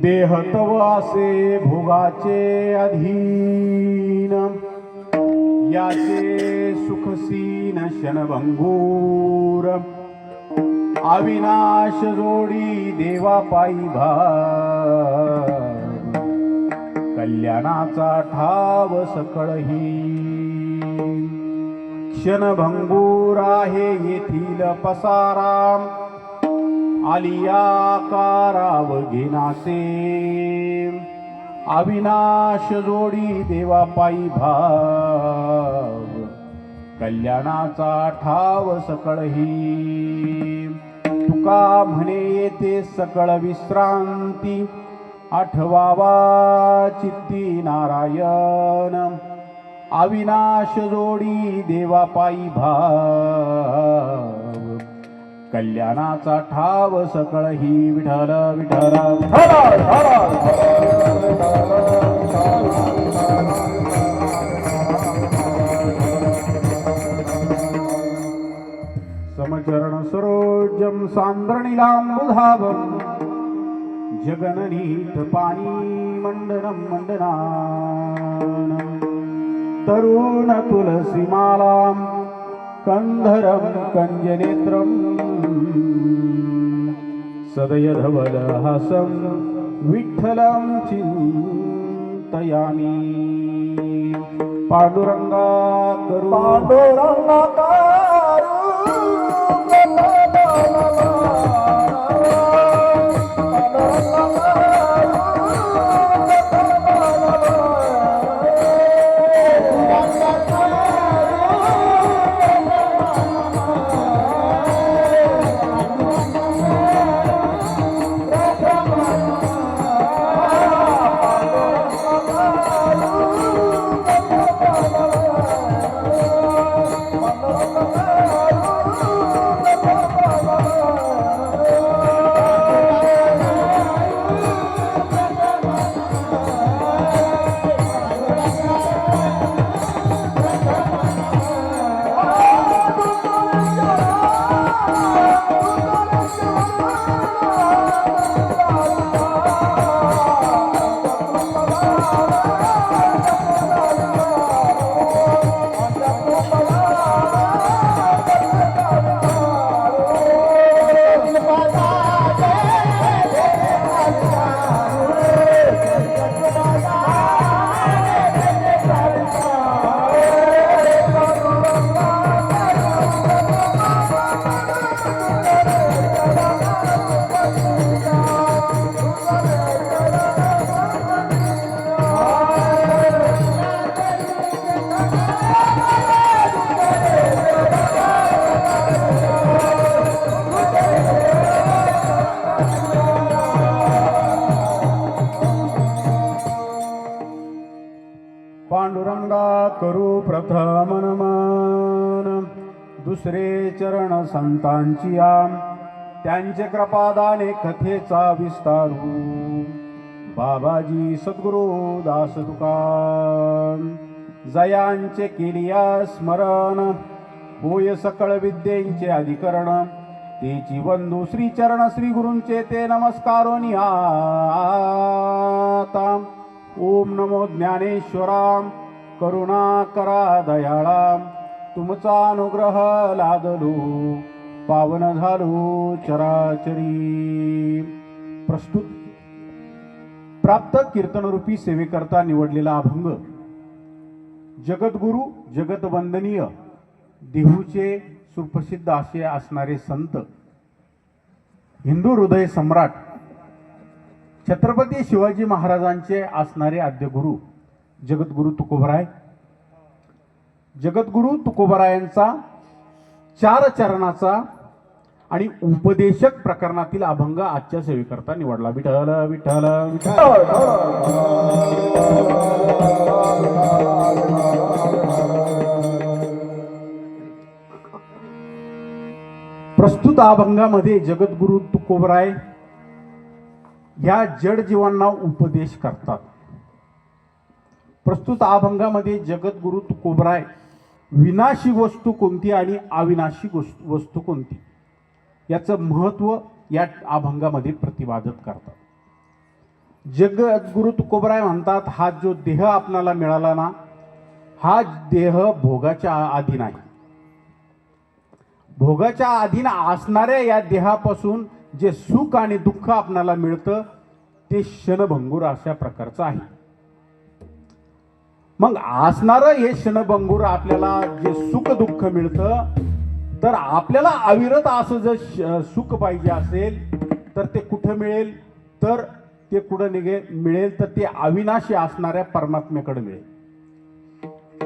देह तव असे भोगाचे अधीन, याचे सुखसीन क्षणभंगूर, अविनाश जोडी देवा पायी भाव, कल्याणाचा ठाव सकळही क्षणभंगूर आहे येथील पसारा, आलिया काराव घेनासे अविनाश जोडी देवा पायी भाव, कल्याणाचा ठाव सकळही तुका म्हणे येते सकळ विश्रांती, आठवावा चित्ती नारायण, अविनाश जोडी देवा पायी भाव, कल्याणाचा ठाव सकळही विठ्ठल विठ्ठल समचरण सरोजम सांद्रणीलांबुधावं, जगननीत पाणी मंडनम मंडनानं, तरुण तुलसीमालां कंधरं कंजनेत्रं, सदयधवलहासं विठ्ठलं चिन्तयामि, पांडुरंगा करू पांडुरंगा करू पांडुरंगा करू प्रथम नमन, दुसरे चरण संतांची आम, त्यांचे कृपादाने कथेचा विस्तारू बाबाजी सद्गुरु दास तुकान जयांचे केलिया स्मरण होय सकळ विद्येंचे अधिकरण तेची वंदू श्री चरण श्री गुरूंचे ते नमस्कारोनी आता ओम नमो ज्ञानेश्वराम करुणा करा दयाळा तुमचा अनुग्रह लादलो पावन झालो चराचरी. प्रस्तुत प्राप्त कीर्तनरूपी सेवेकरता निवडलेला अभंग जगद्गुरु जगतवंदनीय देहूचे सुप्रसिद्ध असे असणारे संत हिंदू हृदय सम्राट छत्रपती शिवाजी महाराजांचे असणारे आद्यगुरु जगद्गुरु तुकोबराय. जगद्गुरु तुकोबरायांचा 4 चरणाचा आणि उपदेशक प्रकरणातील अभंग आजच्या सेवेकरता निवडला. विठ्ठल विठ्ठल विठ्ठल. प्रस्तुत अभंगामध्ये जगद्गुरु तुकोबराय या जड जीवांना उपदेश करतात. प्रस्तुत अभंगामध्ये जगद्गुरु तुकोबराय विनाशी वस्तू कोणती आणि अविनाशी वस्तू कोणती याचं महत्त्व या अभंगामध्ये प्रतिपादित करतात. जगद्गुरु तुकोबराय म्हणतात, हा जो देह आपल्याला मिळाला ना, हा देह भोगाच्या अधीन आहे. भोगाच्या अधीन असणाऱ्या या देहापासून जे सुख आणि दुःख आपल्याला मिळतं ते क्षणभंगूर अशा प्रकारचं आहे. मग असणारं हे क्षणभंगूर आपल्याला जे सुख दुःख मिळतं, तर आपल्याला अविरत असं जर सुख पाहिजे असेल तर ते कुठं मिळेल, तर ते कुठं मिळेल तर ते अविनाशी असणाऱ्या परमात्म्याकडे मिळेल.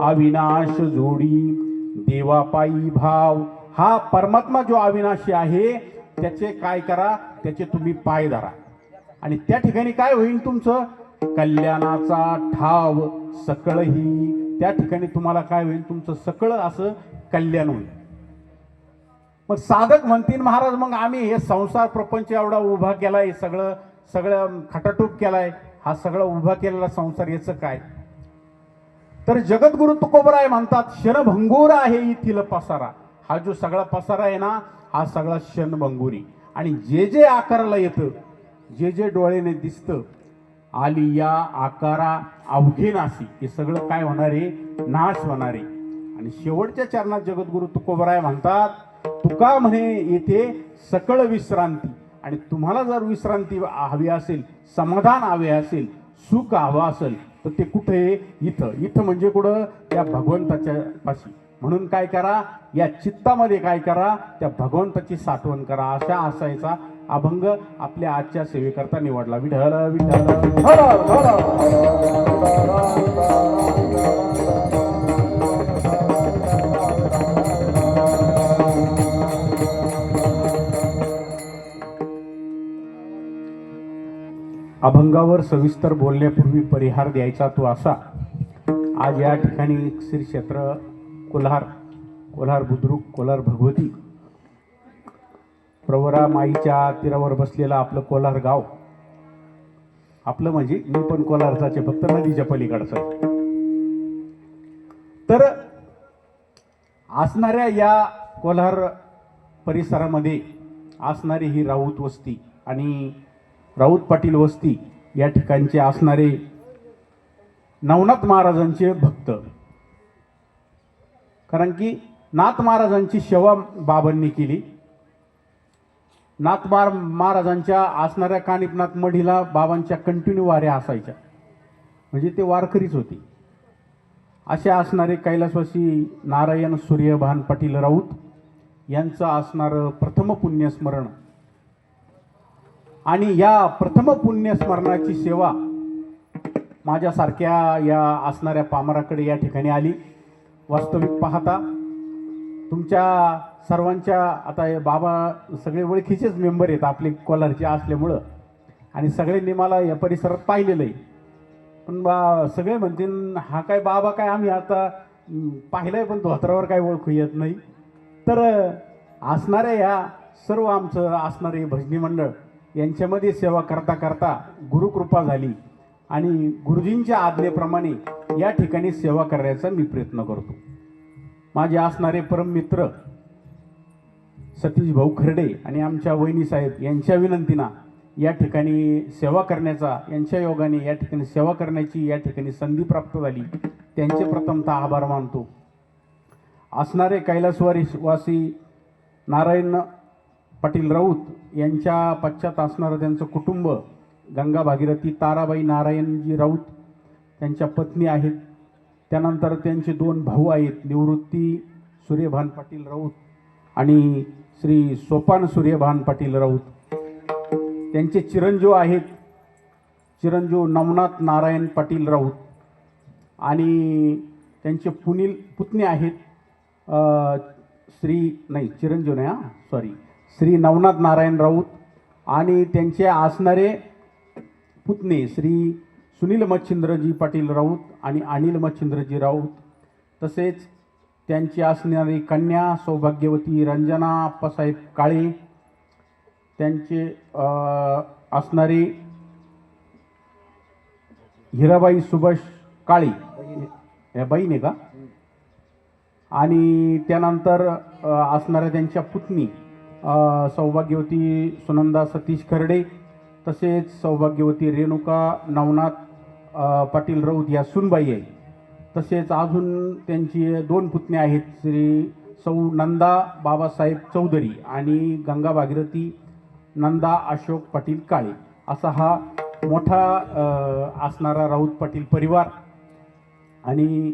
अविनाश जोडी देवापायी भाव, हा परमात्मा जो अविनाशी आहे त्याचे काय करा, त्याचे तुम्ही पाय धरा आणि त्या ठिकाणी काय होईल, तुमचं कल्याणाचा ठाव सकळही, त्या ठिकाणी तुम्हाला काय होईल, तुमचं सकळ असं कल्याण होईल. मग साधक म्हणतील, महाराज मग आम्ही हे संसार प्रपंच एवढा उभा केलाय, सगळं खटाटूप केलाय, हा सगळा उभा केलेला संसार याचं काय. तर जगद्गुरु तुकोबराय म्हणतात, क्षणभंगूर आहे येथील पसारा. हा जो सगळा पसारा आहे ना, हा सगळा क्षणभंगुरी. आणि जे जे आकाराला येतं, जे जे डोळ्याने दिसतं, आली या आकारा अवघे नाशी, हे सगळं काय होणार आहे, नाश होणार आहे. आणि शेवटच्या चरणात जगद्गुरु तुकोबराय म्हणतात, तुका म्हणे येथे सकळ विश्रांती. आणि तुम्हाला जर विश्रांती हवी असेल, समाधान हवे असेल, सुख हवं असेल, तर ते कुठे, इथं. इथं म्हणजे कुठं, त्या भगवंताच्या पाशी. म्हणून काय करा, या चित्तामध्ये काय करा, त्या भगवंताची साठवण करा. अशा असायचा अभंग आपल्या आजच्या सेवेकरता निवडला. विठ्ठल विठ्ठल. अभंगावर सविस्तर बोलण्यापूर्वी परिहार द्यायचा तो असा, आज या ठिकाणी श्री क्षेत्र कोल्हार बुद्रुक, कोल्हार भगवती, प्रवरा माईच्या तीरावर बसलेलं आपलं कोल्हार गाव. आपलं म्हणजे मी पण कोल्हारचाचे, फक्त नदीच्या पलीकडचं. तर असणाऱ्या या कोल्हार परिसरामध्ये असणारी ही राऊत वस्ती आणि राऊत पाटील वस्ती या ठिकाणचे असणारे नवनाथ महाराजांचे भक्त. कारण की नाथ महाराजांची सेवा बाबांनी केली. नाथ महाराजांच्या असणाऱ्या कानिपनाथ मढीला बाबांच्या कंटिन्यू वाऱ्या असायच्या, म्हणजे ते वारकरीच होते. असे असणारे कैलासवासी नारायण सूर्यभान पाटील राऊत यांचं असणारं प्रथम पुण्यस्मरण. आणि या प्रथम पुण्यस्मरणाची सेवा माझ्यासारख्या या असणाऱ्या पामराकडे या ठिकाणी आली. वास्तविक पाहता तुमच्या सर्वांच्या, आता बाबा सगळे ओळखीचेच मेंबर आहेत आपले कोल्हारचे असल्यामुळं, आणि सगळ्यांनी मला या परिसरात पाहिलेलं आहे. पण सगळे म्हणतील, हा काय बाबा काय आम्ही आता पाहिलंय पण धोत्रावर काय ओळखू येत नाही. तर असणाऱ्या या सर्व आमचं असणारे भजनी मंडळ यांच्यामध्ये सेवा करता करता गुरुकृपा झाली आणि गुरुजींच्या आज्ञेप्रमाणे या ठिकाणी सेवा करण्याचा मी प्रयत्न करतो. माझे असणारे परम मित्र सतीश भाऊ खर्डे आणि आमच्या वहिनी साहेब यांच्या विनंतीनं या ठिकाणी सेवा करण्याचा, यांच्या योगाने या ठिकाणी सेवा करण्याची या ठिकाणी संधी प्राप्त झाली. त्यांचे प्रथमतः आभार मानतो. असणारे कैलासवासी नारायण पाटील राऊत यांच्या पश्चात असणारं त्यांचं कुटुंब, गंगा भागीरथी ताराबाई नारायणजी राऊत त्यांच्या पत्नी आहेत. त्यानंतर त्यांचे 2 भाऊ आहेत, निवृत्ती सूर्यभान पाटील राऊत आणि श्री सोपान सूर्यभान पाटील राऊत. त्यांचे चिरंजीव आहेत, चिरंजीव नवनाथ नारायण पाटील राऊत आणि त्यांचे पुतणी आहेत श्री नवनाथ नारायण राऊत आणि त्यांचे असणारे पुतणे श्री सुनील मच्छिंद्रजी पाटील राऊत आणि अनिल मच्छिंद्रजी राऊत. तसेच त्यांची असणारी कन्या सौभाग्यवती रंजना आप्पासाहेब काळे, त्यांचे असणारी हिराबाई सुभाष काळे या बहीण आहे का, आणि त्यानंतर असणाऱ्या त्यांच्या पुतणी सौभाग्यवती सुनंदा सतीश खर्डे, तसेच सौभाग्यवती रेणुका नवनाथ पाटील राऊत या सुनबाई आहे. तसेच अजून त्यांची 2 पुतण्या आहेत, श्री सौ नंदा बाबासाहेब चौधरी आणि गंगा भागीरथी नंदा अशोक पाटील काळे. असा हा मोठा असणारा राऊत पाटील परिवार. आणि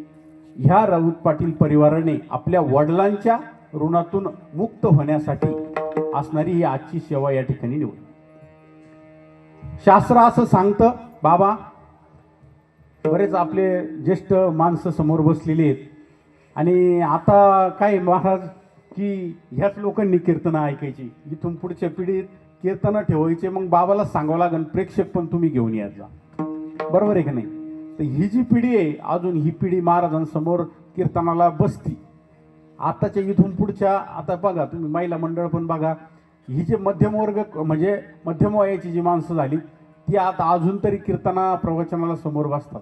ह्या राऊत पाटील परिवाराने आपल्या वडिलांच्या ऋणातून मुक्त होण्यासाठी असणारी ही आजची सेवा या ठिकाणी निवडली. शास्त्र असं सांगतं, बाबा बरेच आपले ज्येष्ठ माणसं समोर बसलेली आहेत आणि आता काय महाराज की ह्याच लोकांनी कीर्तनं ऐकायची, इथून पुढच्या पिढीत कीर्तनं ठेवायचे, मग बाबाला सांगावं लागेल प्रेक्षक पण तुम्ही घेऊन या जा, बरोबर आहे का नाही. तर ही जी पिढी आहे अजून ही पिढी महाराजांसमोर कीर्तनाला बसती. आताच्या इथून पुढच्या आता बघा तुम्ही महिला मंडळ पण बघा, ही जे मध्यमवर्ग म्हणजे मध्यम वयाची जी माणसं झाली ती आता अजून तरी कीर्तना प्रवचनाला समोर बसतात.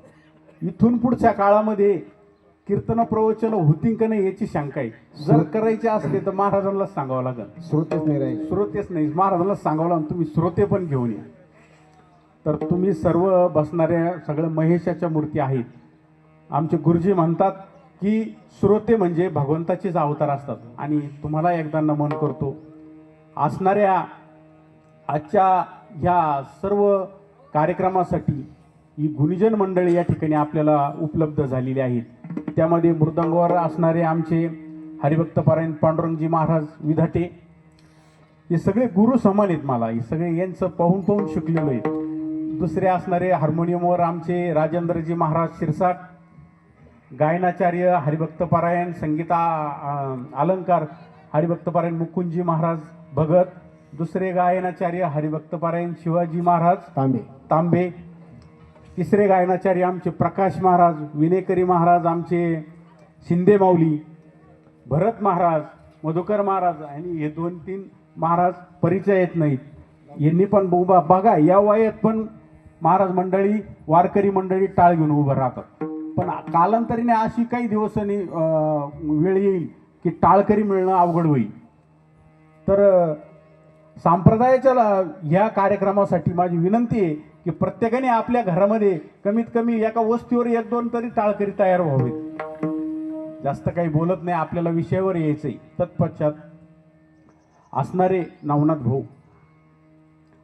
इथून पुढच्या काळामध्ये कीर्तन प्रवचन होतील का नाही याची शंका आहे. जर करायचे असले तर महाराजांना सांगावं लागेल, श्रोतेच नाही महाराजांना सांगावं लागेल तुम्ही श्रोते पण घेऊन या. तर तुम्ही सर्व बसणाऱ्या सगळ्या महेशाच्या मूर्ती आहेत. आमचे गुरुजी म्हणतात की श्रोते म्हणजे भगवंताचेच अवतार असतात. आणि तुम्हाला एकदा नमन करतो. असणाऱ्या आजच्या ह्या सर्व कार्यक्रमासाठी ही गुणीजन मंडळी या ठिकाणी आपल्याला उपलब्ध झालेली आहेत. त्यामध्ये मृदंगावर असणारे आमचे हरिभक्तपरायण पांडुरंगजी महाराज विधाटे, हे सगळे गुरु समान आहेत मला, हे सगळे यांचं पाहून पाहून शिकलेलो आहे. दुसरे असणारे हार्मोनियमवर आमचे राजेंद्रजी महाराज शिरसाट, गायनाचार्य हरिभक्तपरायण संगीता अलंकार हरिभक्तपरायण मुकुंदजी महाराज भगत, दुसरे गायनाचार्य हरिभक्तपरायण शिवाजी महाराज तांबे, तिसरे गायनाचार्य आमचे प्रकाश महाराज विनेकरी महाराज, आमचे शिंदे माऊली, भरत महाराज, मधुकर महाराज, आणि हे 2-3 महाराज परिचय येत नाहीत. यांनी पण बघा या वयात पण महाराज मंडळी वारकरी मंडळी टाळ घेऊन उभं राहतात. पण कालांतरीने अशी काही दिवसांनी वेळ येईल की टाळकरी मिळणं अवघड होईल. तर संप्रदायाच्या ह्या कार्यक्रमासाठी माझी विनंती आहे की प्रत्येकाने आपल्या घरामध्ये कमीत कमी एका वस्तीवर 1-2 तरी टाळकरी तयार व्हावेत. जास्त काही बोलत नाही, आपल्याला विषयावर यायचंय. तत्पश्चात असणारे नवनाथ भाऊ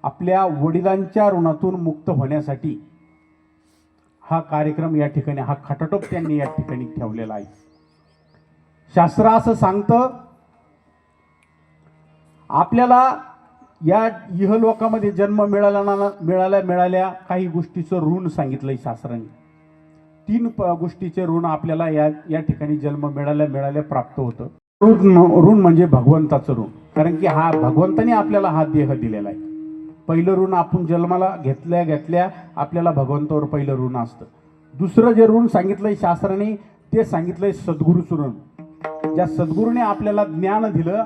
आपल्या वडिलांच्या ऋणातून मुक्त होण्यासाठी हा कार्यक्रम या ठिकाणी, हा खटाटोप त्यांनी या ठिकाणी ठेवलेला आहे. शास्त्र असं सांगतं आपल्याला या इहलोकामध्ये जन्म मिळाल्या काही गोष्टीचं ऋण सांगितलंय शास्त्राने. 3 गोष्टीचे ऋण आपल्याला या ठिकाणी जन्म मिळाल्या प्राप्त होतं. ऋण म्हणजे भगवंताचं ऋण, कारण की हा भगवंताने आपल्याला हा देह दिलेला आहे. पहिलं ऋण आपण जन्माला घेतल्या आपल्याला भगवंतावर पहिलं ऋण असतं. दुसरं जे ऋण सांगितलंय शास्त्राने ते सांगितलंय सद्गुरूचं ऋण. ज्या सद्गुरूने आपल्याला ज्ञान दिलं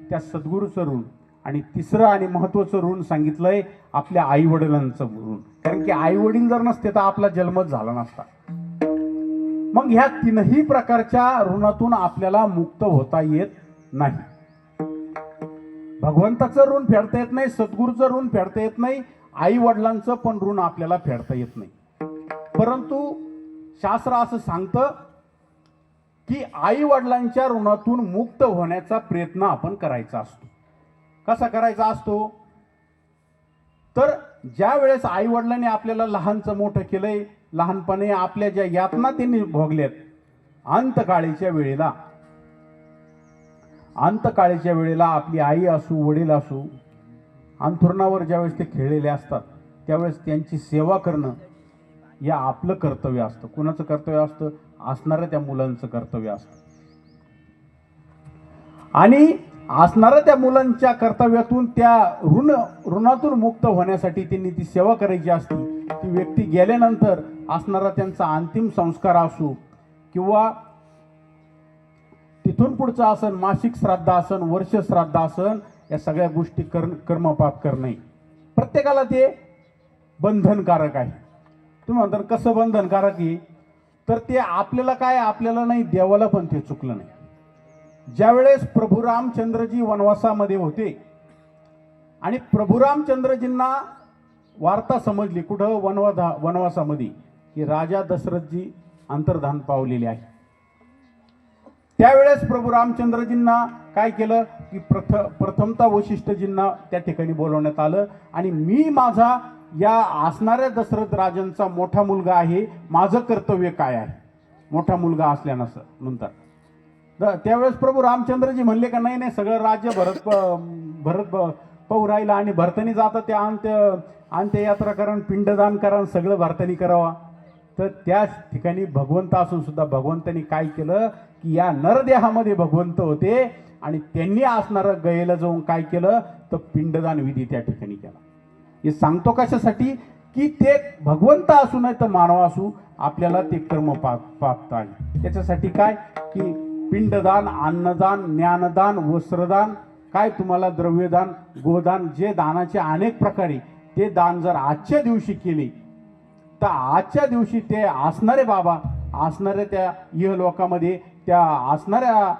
त्या सद्गुरूचं ऋण. आणि तिसरं आणि महत्त्वाचं ऋण सांगितलंय आपल्या आई वडिलांचं ऋण. कारण की आई वडील जर नसते तर आपला जन्मच झाला नसता. मग ह्या तीनही प्रकारच्या ऋणातून आपल्याला मुक्त होता येत नाही. भगवंताचं ऋण फेडता येत नाही, सद्गुरूचं ऋण फेडता येत नाही, आई वडिलांचं पण ऋण आपल्याला फेडता येत नाही. परंतु शास्त्र असं सांगतं की आई वडिलांच्या ऋणातून मुक्त होण्याचा प्रयत्न आपण करायचा असतो. कसा करायचा असतो? तर ज्या वेळेस आई वडिलांनी आपल्याला लहानचं मोठं केलंय, लहानपणी आपल्या ज्या यातना त्यांनी भोगल्यात, अंतकाळीच्या वेळेला आपली आई असू वडील असू अंथरुणावर ज्यावेळेस ते खेळलेले असतात त्यावेळेस त्यांची सेवा करणं या आपलं कर्तव्य असतं. कुणाचं कर्तव्य असतं? असणाऱ्या त्या मुलांचं कर्तव्य असतं. आणि असणाऱ्या त्या मुलांच्या कर्तव्यातून त्या ऋणातून मुक्त होण्यासाठी त्यांनी ती सेवा करायची असते. ती व्यक्ती गेल्यानंतर असणारा त्यांचा अंतिम संस्कार असो किंवा तिथून पुढचं आसन, मासिक श्राद्ध आसन, वर्ष श्राद्ध आसन, या सगळ्या गोष्टी कर्मपात करणे प्रत्येकाला ते बंधनकारक आहे. तुम्ही म्हणता कसं बंधनकारक आहे? तर ते आपल्याला काय, आपल्याला नाही, देवाला पण ते चुकलं नाही. ज्यावेळेस प्रभू रामचंद्रजी वनवासामध्ये होते आणि प्रभू रामचंद्रजींना वार्ता समजली कुठं वनवासामध्ये की राजा दशरथजी अंतर्धान पावलेले आहे. त्यावेळेस प्रभू रामचंद्रजींना काय केलं की प्रथमतः वशिष्ठजींना त्या ठिकाणी बोलवण्यात आलं आणि मी माझा या असणाऱ्या दशरथ राजांचा मोठा मुलगा आहे, माझं कर्तव्य काय आहे मोठा मुलगा असल्यानंतर. त्यावेळेस प्रभू रामचंद्रजी म्हणले का नाही, सगळं राज्य भरत पाहू राहिला आणि भरतानी जातं त्या अंत्ययात्रा करण, पिंडदान करण, सगळं भरतानी करावा. तर त्याच ठिकाणी भगवंत असून सुद्धा भगवंतांनी काय केलं की या नरदेहामध्ये भगवंत होते आणि त्यांनी असणारं गयेला जाऊन काय केलं तर पिंडदान विधी त्या ठिकाणी केला. हे सांगतो कशासाठी की ते भगवंत असू नाही तर मानव असू आपल्याला ते कर्म प्राप्त आहे. त्याच्यासाठी काय की पिंडदान, अन्नदान, ज्ञानदान, वस्त्रदान, काय तुम्हाला द्रव्यदान, गोदान, जे दानाचे अनेक प्रकारे ते दान जर आजच्या दिवशी केले तर आजच्या दिवशी ते असणारे बाबा असणाऱ्या त्या इहलोकामध्ये त्या असणाऱ्या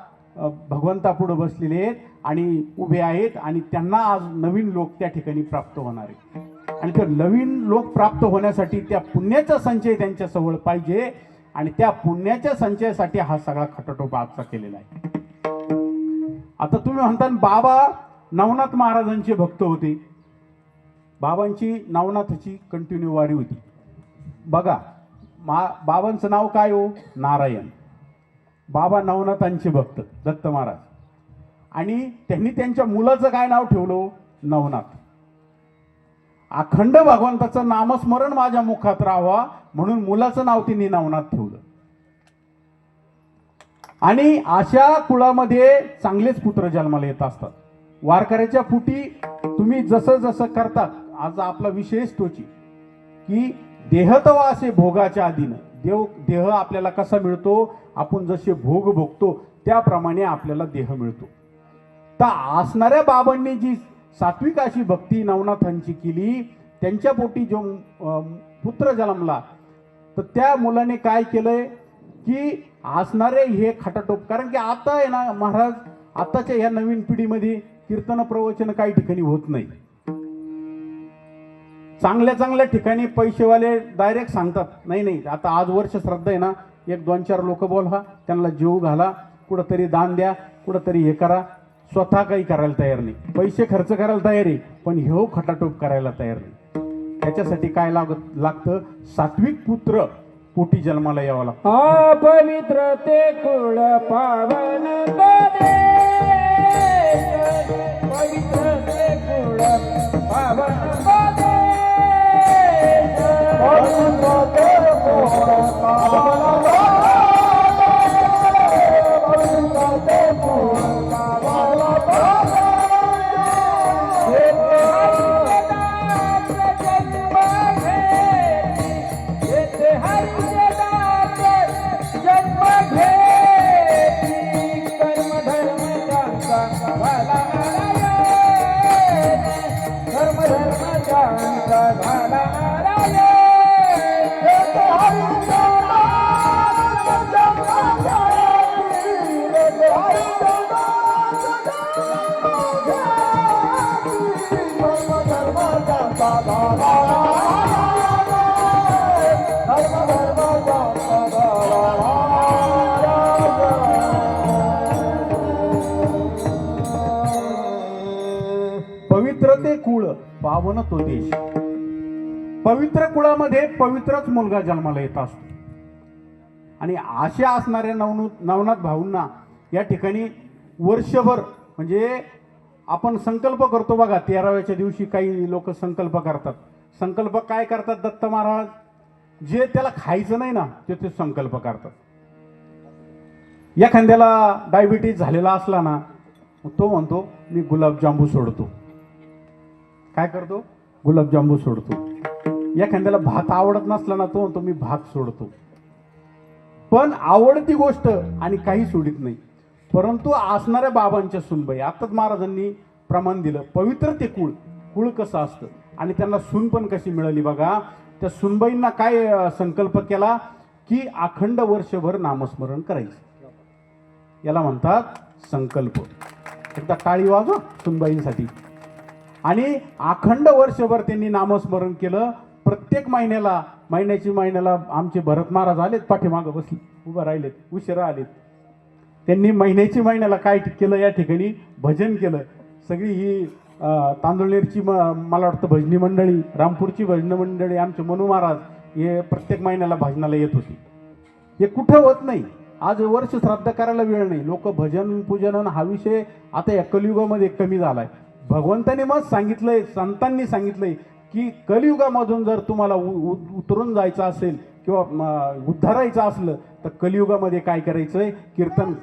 भगवंतापुढे बसलेले आहेत आणि उभे आहेत आणि त्यांना आज नवीन लोक त्या ठिकाणी प्राप्त होणार आहे. आणि ते नवीन लोक प्राप्त होण्यासाठी त्या पुण्याचा संचय त्यांच्या जवळ पाहिजे आणि त्या पुण्याच्या संचयासाठी हा सगळा खटाटोपा आजचा केलेला आहे. आता तुम्ही म्हणता बाबा नवनाथ महाराजांचे भक्त होते, बाबांची नवनाथाची कंटिन्यू वारी होती. बघा बाबांचं नाव काय हो? नारायण. बाबा नवनाथांचे भक्त दत्त महाराज आणि त्यांनी त्यांच्या मुलाचं काय नाव ठेवलं? नवनाथ. अखंड भगवंताचं नामस्मरण माझ्या मुखात राहावा म्हणून मुलाचं नाव त्यांनी नवनाथ ठेवलं. आणि अशा कुळामध्ये चांगलेच पुत्र जन्माला येत असतात. वारकऱ्याच्या फुटी तुम्ही जसं जसं करतात, आज आपला विषयच तोची की देहतवा असे भोगाच्या आधीनं देह आपल्याला कसा मिळतो? आपण जसे भोग भोगतो त्याप्रमाणे आपल्याला देह मिळतो. तर असणाऱ्या बाबांनी जी सात्विक अशी भक्ती नवनाथांची केली, त्यांच्या पोटी जो पुत्र जन्मला तर त्या मुलाने काय केलंय की असणारे हे खटाटोप, कारण की आता आहे ना महाराज, आताच्या ह्या नवीन पिढीमध्ये कीर्तन प्रवचन काही ठिकाणी होत नाही. चांगल्या ठिकाणी पैसेवाले डायरेक्ट सांगतात नाही आता आज वर्ष श्राद्ध आहे ना, 1-2-4 लोक बोलवा, त्यांना जीव घाला, कुठंतरी दान द्या, कुठंतरी हे करा. स्वतः काही करायला तयार नाही, पैसे खर्च करायला तयार आहे पण हे खटाटोप करायला तयार नाही. त्याच्यासाठी काय लागतं? सात्विक पुत्र पोटी जन्माला यावं लागतं. पवित्र ते कुळ पावन पवित्र ते कुळ पावन पवित्र ते कुळ पावन तो देश. पवित्र कुळामध्ये पवित्रच मुलगा जन्माला येत असतो. आणि अशा असणाऱ्या नवनाथ भाऊंना या ठिकाणी वर्षभर म्हणजे आपण संकल्प करतो बघा, 13व्याच्या दिवशी काही लोक संकल्प करतात. संकल्प काय करतात? दत्त महाराज जे त्याला खायचं नाही ना ते संकल्प करतात. एखाद्याला डायबिटीज झालेला असला ना, तो म्हणतो मी गुलाबजांबू सोडतो. काय करतो? गुलाबजांबू सोडतो. एखाद्याला भात आवडत नसला ना, तो म्हणतो मी भात सोडतो. पण आवडती गोष्ट आणि काही सोडित नाही. परंतु असणाऱ्या बाबांच्या सुनबाई, आताच महाराजांनी प्रमाण दिलं, पवित्र ते कुळ. कुळ कसं असतं आणि त्यांना सून पण कशी मिळाली बघा. त्या सुनबाईंना काय संकल्प केला की अखंड वर्षभर नामस्मरण करायचं. याला म्हणतात संकल्प. एकदा टाळी वाजवा सुनबाईंसाठी. आणि अखंड वर्षभर त्यांनी नामस्मरण केलं. प्रत्येक महिन्याला आमचे भरत महाराज आलेत, पाठीमागं बसले, उभं राहिलेत, उशिरा आलेत. त्यांनी महिन्याला काय केलं? या ठिकाणी भजन केलं. सगळी ही तांदुळनेरची मला वाटतं भजनी मंडळी, रामपूरची भजन मंडळी, आमचे मनू महाराज हे प्रत्येक महिन्याला भजनाला येत होती. हे कुठं होत नाही. आज वर्ष श्राद्ध करायला वेळ नाही. लोक भजन पूजन हा विषय आता या कलियुगामध्ये कमी झालाय. भगवंताने मग सांगितलंय, संतांनी सांगितलंय की कलियुगामधून जर तुम्हाला उतरून जायचं असेल किंवा उद्धारायचं असलं तर कलियुगामध्ये काय करायचंय? कीर्तन.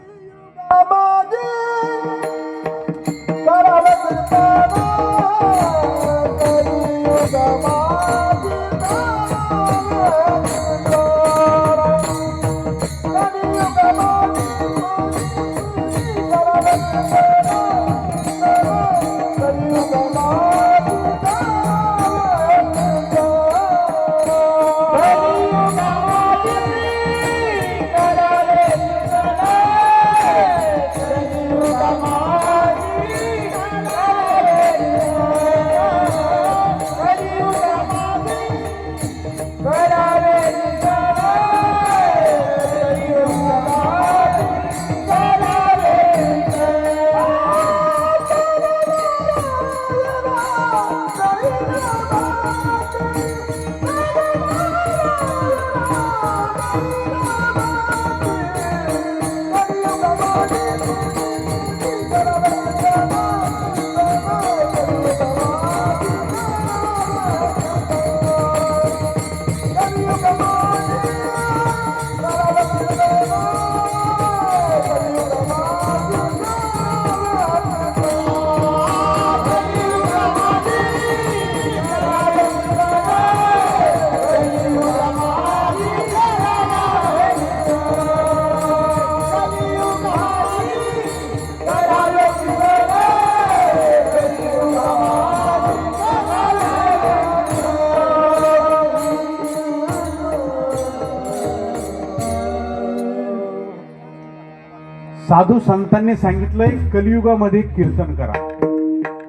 साधू संतांनी सांगितलंय कलियुगामध्ये कीर्तन करा.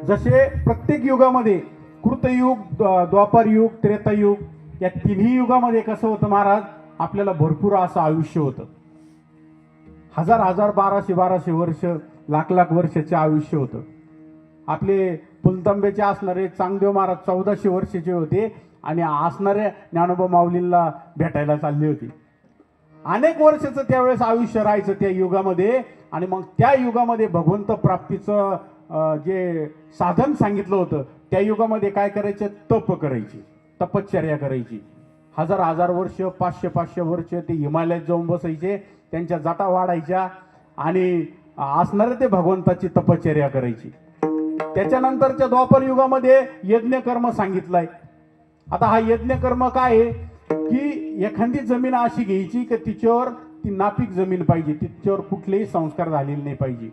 जसे प्रत्येक युगामध्ये कृतयुग, द्वापर युग, त्रेतायुग या तिन्ही युगामध्ये कसं होतं महाराज? आपल्याला भरपूर असं आयुष्य होतं. हजार 1200 वर्ष, लाख वर्षाचे आयुष्य होतं. आपले पुलतांब्याचे असणारे चांगदेव महाराज 1400 वर्षाचे होते आणि असणाऱ्या ज्ञानोबा माऊलींना भेटायला चालली होती. अनेक वर्षाचं त्यावेळेस आयुष्य राहायचं त्या युगामध्ये. आणि मग त्या युगामध्ये भगवंत प्राप्तीचं जे साधन सांगितलं होतं त्या युगामध्ये काय करायचे? तप करायची, तपश्चर्या करायची. हजार वर्ष, 500 वर्ष ते हिमालयात जाऊन बसायचे, त्यांच्या जटा वाढायच्या आणि असणारे ते भगवंताची तपश्चर्या करायची. त्याच्यानंतरच्या द्वापर युगामध्ये यज्ञकर्म सांगितलंय. आता हा यज्ञकर्म काय आहे की एखादी जमीन अशी घ्यायची की तिच्यावर ती नापीक जमीन पाहिजे, तिच्यावर कुठलेही संस्कार झालेले नाही पाहिजे.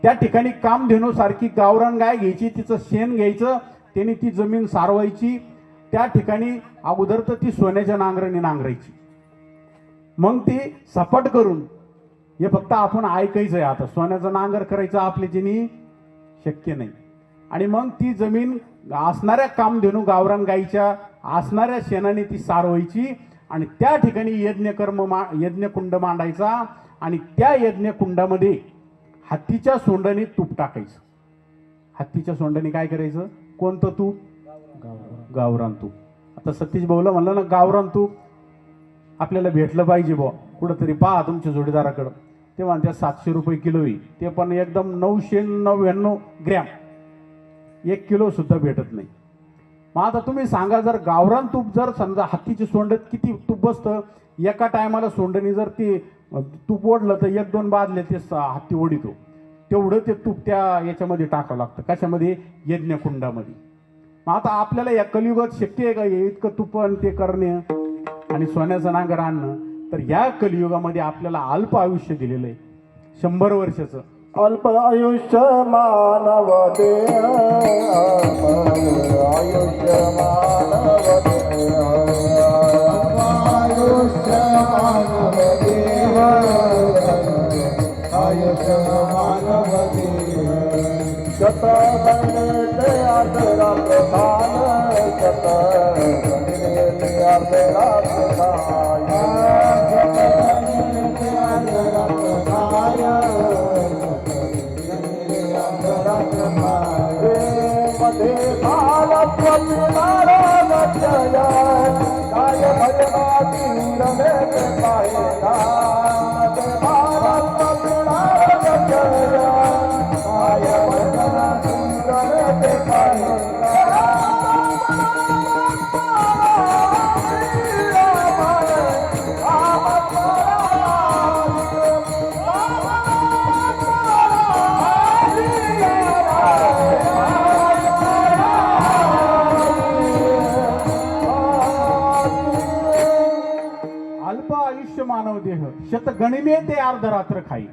त्या ठिकाणी कामधेनू सारखी गावरान गाय घ्यायची, तिचं शेण घ्यायचं, त्याने ती जमीन सारवायची. त्या ठिकाणी अगोदर तर ती सोन्याच्या नांगराने नांगरायची, मग ती सपाट करून, हे फक्त आपण ऐकायचं आहे. आता सोन्याचा नांगर करायचं आपल्याच्यानी शक्य नाही. आणि मग ती जमीन असणाऱ्या कामधेनू गावरान गायीच्या असणाऱ्या शेणाने ती सारवायची आणि त्या ठिकाणी यज्ञकुंड मांडायचा आणि त्या यज्ञकुंडामध्ये हत्तीच्या सोंडाने तूप टाकायचं. हत्तीच्या सोंडाने काय करायचं? कोणतं तूप? गावरान तूप. आता सतीश भाऊला म्हणलं ना गावरान तूप आपल्याला भेटलं पाहिजे बुवा, कुठंतरी पहा तुमच्या जोडीदाराकडं. ते म्हणतात 700 रुपये किलो आहे, ते पण एकदम 999 ग्रॅम, 1 किलो सुद्धा भेटत नाही. मग आता तुम्ही सांगा, जर गावरान तूप जर समजा हत्तीची सोंडत किती तूप बसतं एका टायमाला? सोंडणी जर ती तूप ओढलं तर 1-2 बादले ते हत्ती ओढितो, तेवढं ते तूप त्या याच्यामध्ये टाकावं लागतं. कशामध्ये? यज्ञकुंडामध्ये. मग आता आपल्याला या कलियुगात शक्य आहे का इतकं तुपण ते करणे आणि सोन्याचं नांगर आणणं? तर या कलियुगामध्ये आपल्याला अल्प आयुष्य दिलेलं आहे, 100 वर्षाचं. अल्प आयुष्य मानव देह, आयुष्य मानव देह, आयुष्य मानव देह, आयुष्य मानव देह. शत गणिते आदरा प्रधान, शत गणिते आदरा प्रधान, शत गणिते आदरा प्रधान. मध्ये भारत काय भजनाती रमेश पाहिला, भारत काय भजनाती रमेश पाहिला. अल्प आयुष्य मानव देह, शतगणिने ते अर्धरात्र खाई.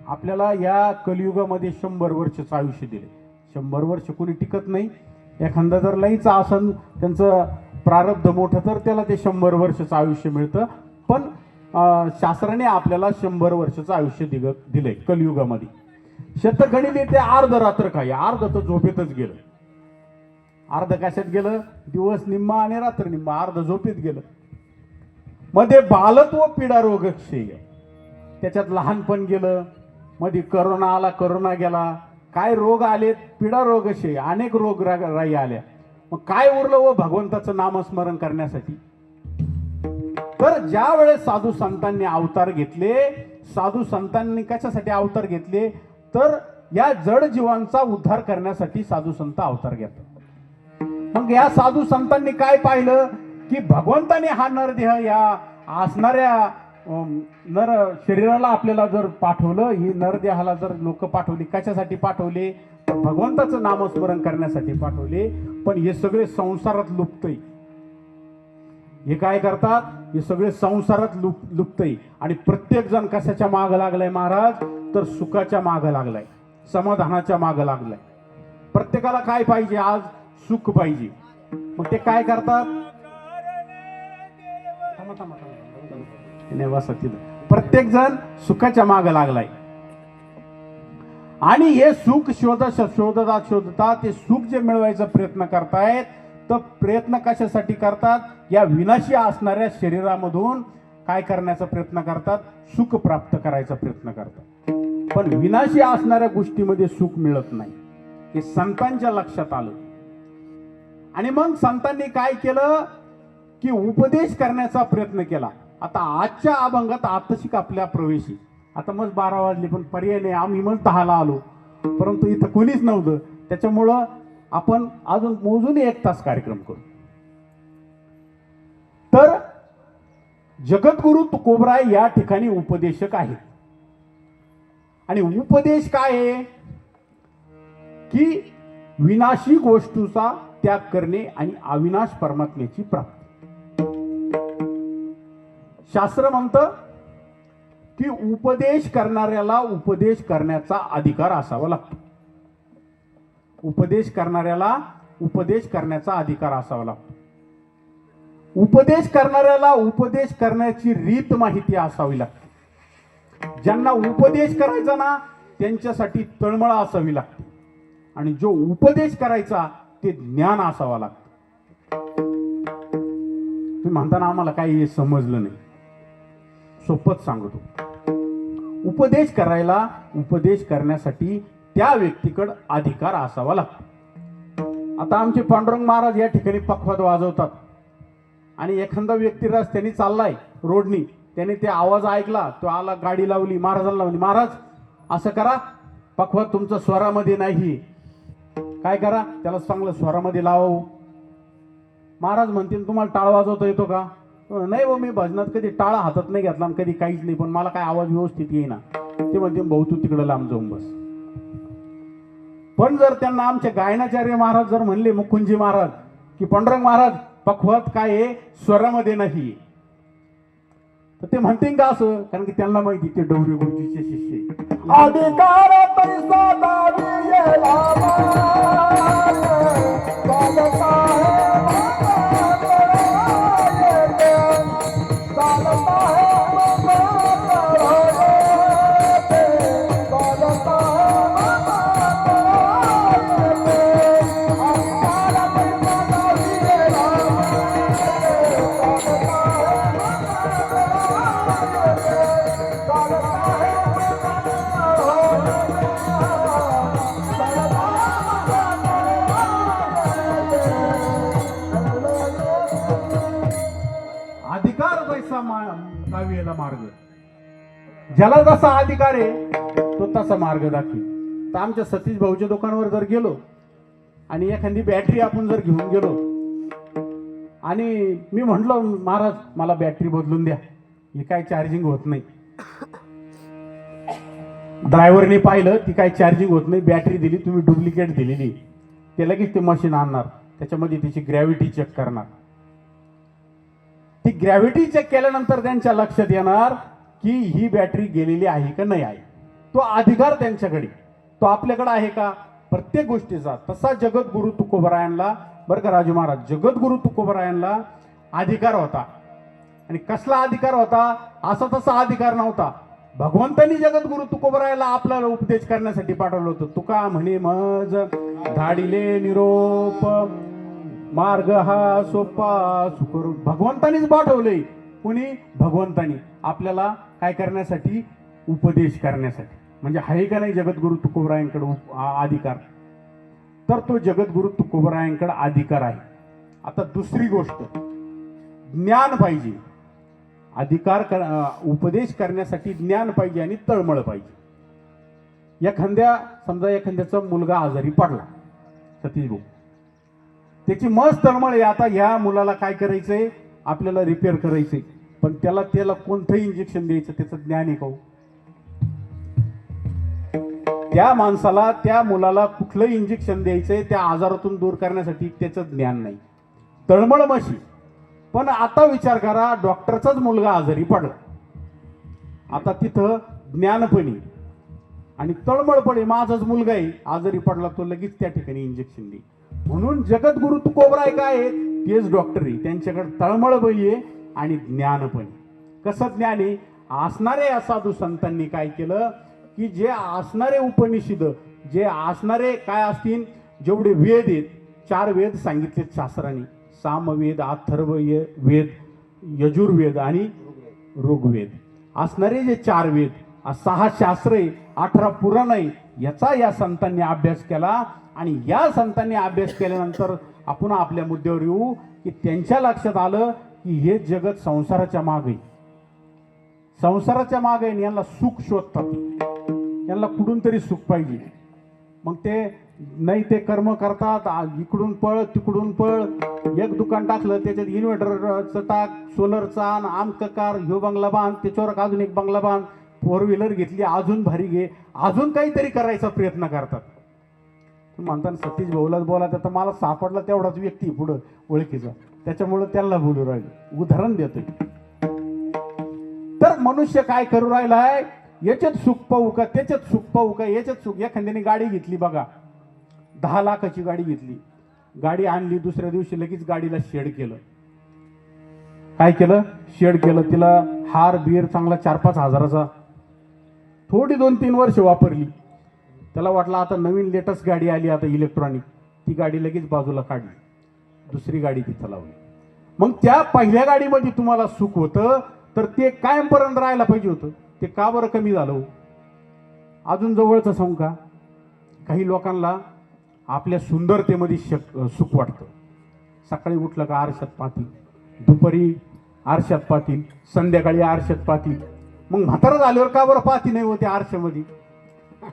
आपल्याला या कलियुगामध्ये 100 वर्षाचं आयुष्य दिले. 100 वर्ष कोणी टिकत नाही. एखादा जर लईचं आसन त्यांचं प्रारब्ध मोठं तर त्याला ते 100 वर्षाचं आयुष्य मिळतं. पण शास्त्राने आपल्याला 100 वर्षाचं आयुष्य दिलंय कलियुगामध्ये. शतगणिने ते अर्धरात्र खाई. अर्ध तर झोपेतच गेलं. अर्ध कशात गेलं? दिवस निम्मा आणि रात्र निम्मा. अर्ध झोपेत गेलं. मध्ये बालत्व पीडा रोग क्षय, त्याच्यात लहानपण गेलं. मध्ये करोना आला, करोना गेला. काय रोग आलेत? पीडा रोग क्षय, अनेक रोग राई आल्या. मग काय उरलं व भगवंताचं नामस्मरण करण्यासाठी? तर ज्या वेळेस साधू संतांनी अवतार घेतले, साधू संतांनी कशासाठी अवतार घेतले? तर या जड जीवांचा उद्धार करण्यासाठी साधू संत अवतार घेतात. मग या साधू संतांनी काय पाहिलं की भगवंताने हा नरदेह या असणाऱ्या नर शरीराला आपल्याला जर पाठवलं, ही नरदेहाला जर लोक पाठवली, कशासाठी पाठवले? तर भगवंताचं नामस्मरण करण्यासाठी पाठवले. पण हे सगळे संसारात लुप्तय. हे काय करतात? हे सगळे संसारात लुप्तय. आणि प्रत्येक जण कशाच्या माग लागलाय महाराज? तर सुखाच्या माग लागलाय, समाधानाच्या माग लागलाय. प्रत्येकाला काय पाहिजे? आज सुख पाहिजे. मग ते काय करतात? प्रत्येक जण सुखाच्या माग लागलाय आणि हे सुख शोधता ते सुख जे मिळवायचा प्रयत्न करतायत. तर प्रयत्न कशासाठी करतात? या विनाशी असणाऱ्या शरीरामधून काय करण्याचा प्रयत्न करतात? सुख प्राप्त करायचा प्रयत्न करतात. पण विनाशी असणाऱ्या गोष्टीमध्ये सुख मिळत नाही. हे संतांच्या लक्षात आलं. आणि मग संतांनी काय केलं की उपदेश करण्याचा प्रयत्न केला. आता आजच्या अभंगात आतशिक आपल्या प्रवेशी. आता मग 12 वाजले पण पर्याय नाही, आम्ही मग 10ला आलो, परंतु इथं कोणीच नव्हतं. त्याच्यामुळं आपण अजून मोजून 1 तास कार्यक्रम करू. तर जगद्गुरु तुकोबराय या ठिकाणी उपदेशक आहेत. आणि उपदेश काय आहे की विनाशी गोष्टीचा त्याग करणे आणि अविनाश परमात्म्याची प्राप्ती. शास्त्र म्हणतं की उपदेश करणाऱ्याला उपदेश करण्याचा अधिकार असावा लागतो. उपदेश करणाऱ्याला उपदेश करण्याचा अधिकार असावा लागतो. उपदेश करणाऱ्याला उपदेश करण्याची रीत माहिती असावी लागते. ज्यांना उपदेश करायचा ना त्यांच्यासाठी तळमळ असावी लागते. आणि जो उपदेश करायचा ते ज्ञान असावा लागतं. म्हणताना आम्हाला काही समजलं नाही. सोपंच सांगतो. उपदेश करण्यासाठी त्या व्यक्तीकडे अधिकार असावा लागतो. आता आमचे पांडुरंग महाराज या ठिकाणी पखवाद वाजवतात आणि एखादा व्यक्ती रस्त्याने चाललाय रोडनी, त्याने ते आवाज ऐकला, तो आला, गाडी लावली, महाराजांना लावली, महाराज असं करा, पखवाद तुमचं स्वरामध्ये नाही, काय करा, त्याला चांगलं स्वरामध्ये लावू. महाराज म्हणतील तुम्हाला टाळ वाजवता येतो का? नाही हो, मी भजनात कधी टाळा हातात नाही घेतला आणि कधी काहीच नाही, पण मला काय आवाज व्यवस्थित येईना. ते म्हणते भाऊ तू तिकडे लांब जाऊन बस. पण जर त्यांना आमचे गायनाचार्य महाराज जर म्हणले, मुकुंदजी महाराज, की पांडुरंग महाराज पखवाद काय आहे, स्वरामध्ये नाही, तर ते म्हणतील का असं? कारण की त्यांना माहिती ते डवरी गुरुजीचे शिष्य. अधिकार पैसा दाबी येला चालता अधिकार पैसा गावीला मार्ग. ज्याला जसा अधिकार आहे तो तसा मार्ग दाखवी. तर आमच्या सतीश भाऊच्या दुकानावर जर गेलो आणि एखादी बॅटरी आपण जर घेऊन गेलो आणि मी म्हटलो महाराज मला बॅटरी बदलून द्या, ही काय चार्जिंग होत नाही, ड्रायव्हरने पाहिलं ती काय चार्जिंग होत नाही, बॅटरी दिली, तुम्ही डुप्लिकेट दिलेली, ते लगेच ते मशीन आणणार, त्याच्यामध्ये त्याची ग्रॅव्हिटी चेक करणार. ती ग्रॅव्हिटी चेक केल्यानंतर त्यांच्या लक्षात येणार की ही बॅटरी गेलेली आहे का नाही आहे. तो अधिकार त्यांच्याकडे, तो आपल्याकडे आहे का प्रत्येक गोष्टीचा. तसा जगद्गुरु तुकोबरायांना, बरं का राजू महाराज, जगद्गुरु तुकोबरायांना अधिकार होता. आणि कसला अधिकार होता? असा तसा अधिकार नव्हता. भगवंतांनी जगद्गुरु तुकोबरायाला आपल्याला उपदेश करण्यासाठी पाठवलं होतं. तुका म्हणे मज धाडिले निरोप, मार्ग हा सोपा सुकर. भगवंतानीच पाठवलंय. कुणी? भगवंतानी आपल्याला काय करण्यासाठी? उपदेश करण्यासाठी. म्हणजे आहे का नाही जगद्गुरु तुकोबरायांकडे अधिकार? तर तो जगद्गुरु तुकोबरायांकडे अधिकार आहे. आता दुसरी गोष्ट, ज्ञान पाहिजे. उपदेश करण्यासाठी ज्ञान पाहिजे आणि तळमळ पाहिजे. समजा एखाद्याचा मुलगा आजारी पडला, सतीश भाऊ, त्याची मस्त तळमळ आहे, आता ह्या मुलाला काय करायचंय, आपल्याला रिपेअर करायचंय, पण त्याला कोणतंही इंजेक्शन द्यायचं त्याचं ज्ञान आहे का? त्या माणसाला, त्या मुलाला कुठलं इंजेक्शन द्यायचंय त्या आजारातून दूर करण्यासाठी त्याचं ज्ञान नाही, तळमळ मशी. पण आता विचार करा, डॉक्टरचाच मुलगा आजारी पडला, आता तिथं ज्ञानपणी आणि तळमळपणे माझाच मुलगा आहे आजारी पडला, तो लगेच त्या ठिकाणी इंजेक्शन देईल. म्हणून जगद्गुरु तुकोबराय काय आहे? तेच डॉक्टर आहे, त्यांच्याकडे तळमळपणी आहे आणि ज्ञानपणी. कसं ज्ञान आहे? असणारे साधू संतांनी काय केलं की जे असणारे उपनिषद, जे असणारे काय असतील, जेवढे वेद आहेत, 4 वेद सांगितलेत शास्त्रांनी, सामवेद, अथर्व वेद, यजुर्वेद आणि ऋग्वेद. असणारे जे 4 वेद, 6 शास्त्र आहे, 18 पुराण आहे, याचा या संतांनी अभ्यास केला. आणि या संतांनी अभ्यास केल्यानंतर आपण आपल्या मुद्द्यावर येऊ की त्यांच्या लक्षात आलं की हे जगत संसाराच्या मागे, संसाराच्या मागे यांना सुख शोधतात, यांना कुठून तरी सुख पाहिजे. मग ते नाही ते कर्म करतात, इकडून पळ तिकडून पळ, एक दुकान टाकलं त्याच्यात इन्व्हर्टरचं टाक, सोलरचा आण, आमककार, ह्यो बंगला बांध, त्याच्यावर अजून एक बंगला बांध, 4 व्हीलर घेतली अजून भारी घे, अजून काहीतरी करायचा प्रयत्न करतात. म्हणताना सतीश भाऊलाच बोला, तर मला सापडला तेवढाच व्यक्ती पुढं ओळखीचा, त्याच्यामुळे त्याला बोलू राहिलो, उदाहरण देतोय. तर मनुष्य काय करू राहिलाय? याच्यात सुख पाहू का, त्याच्यात सुख पाहू का, याच्यात सुख. एखाद्याने गाडी घेतली बघा, 10 लाखाची गाडी घेतली, गाडी आणली, दुसऱ्या दिवशी लगेच गाडीला शेड केलं. काय केलं? शेड केलं. तिला हार बीर चांगला 4-5 हजाराचा, थोडी 2-3 वर्ष वापरली. त्याला वाटलं आता नवीन लेटेस्ट गाडी आली आता इलेक्ट्रॉनिक, ती गाडी लगेच बाजूला काढली, दुसरी गाडी तिथं लावली. मग त्या पहिल्या गाडीमध्ये तुम्हाला सुख होतं तर ते कायमपर्यंत राहायला पाहिजे होतं, ते का बरं कमी झालं हो? अजून जवळचं सांगू का, काही लोकांना आपल्या सुंदरतेमध्ये सुख वाटतं. सकाळी उठलं का आरशात पाहतील, दुपारी आरशात पाहतील, संध्याकाळी आरशात पाहतील. मग म्हातारं झाल्यावर का बरं पाहती नाही होते आरशामध्ये?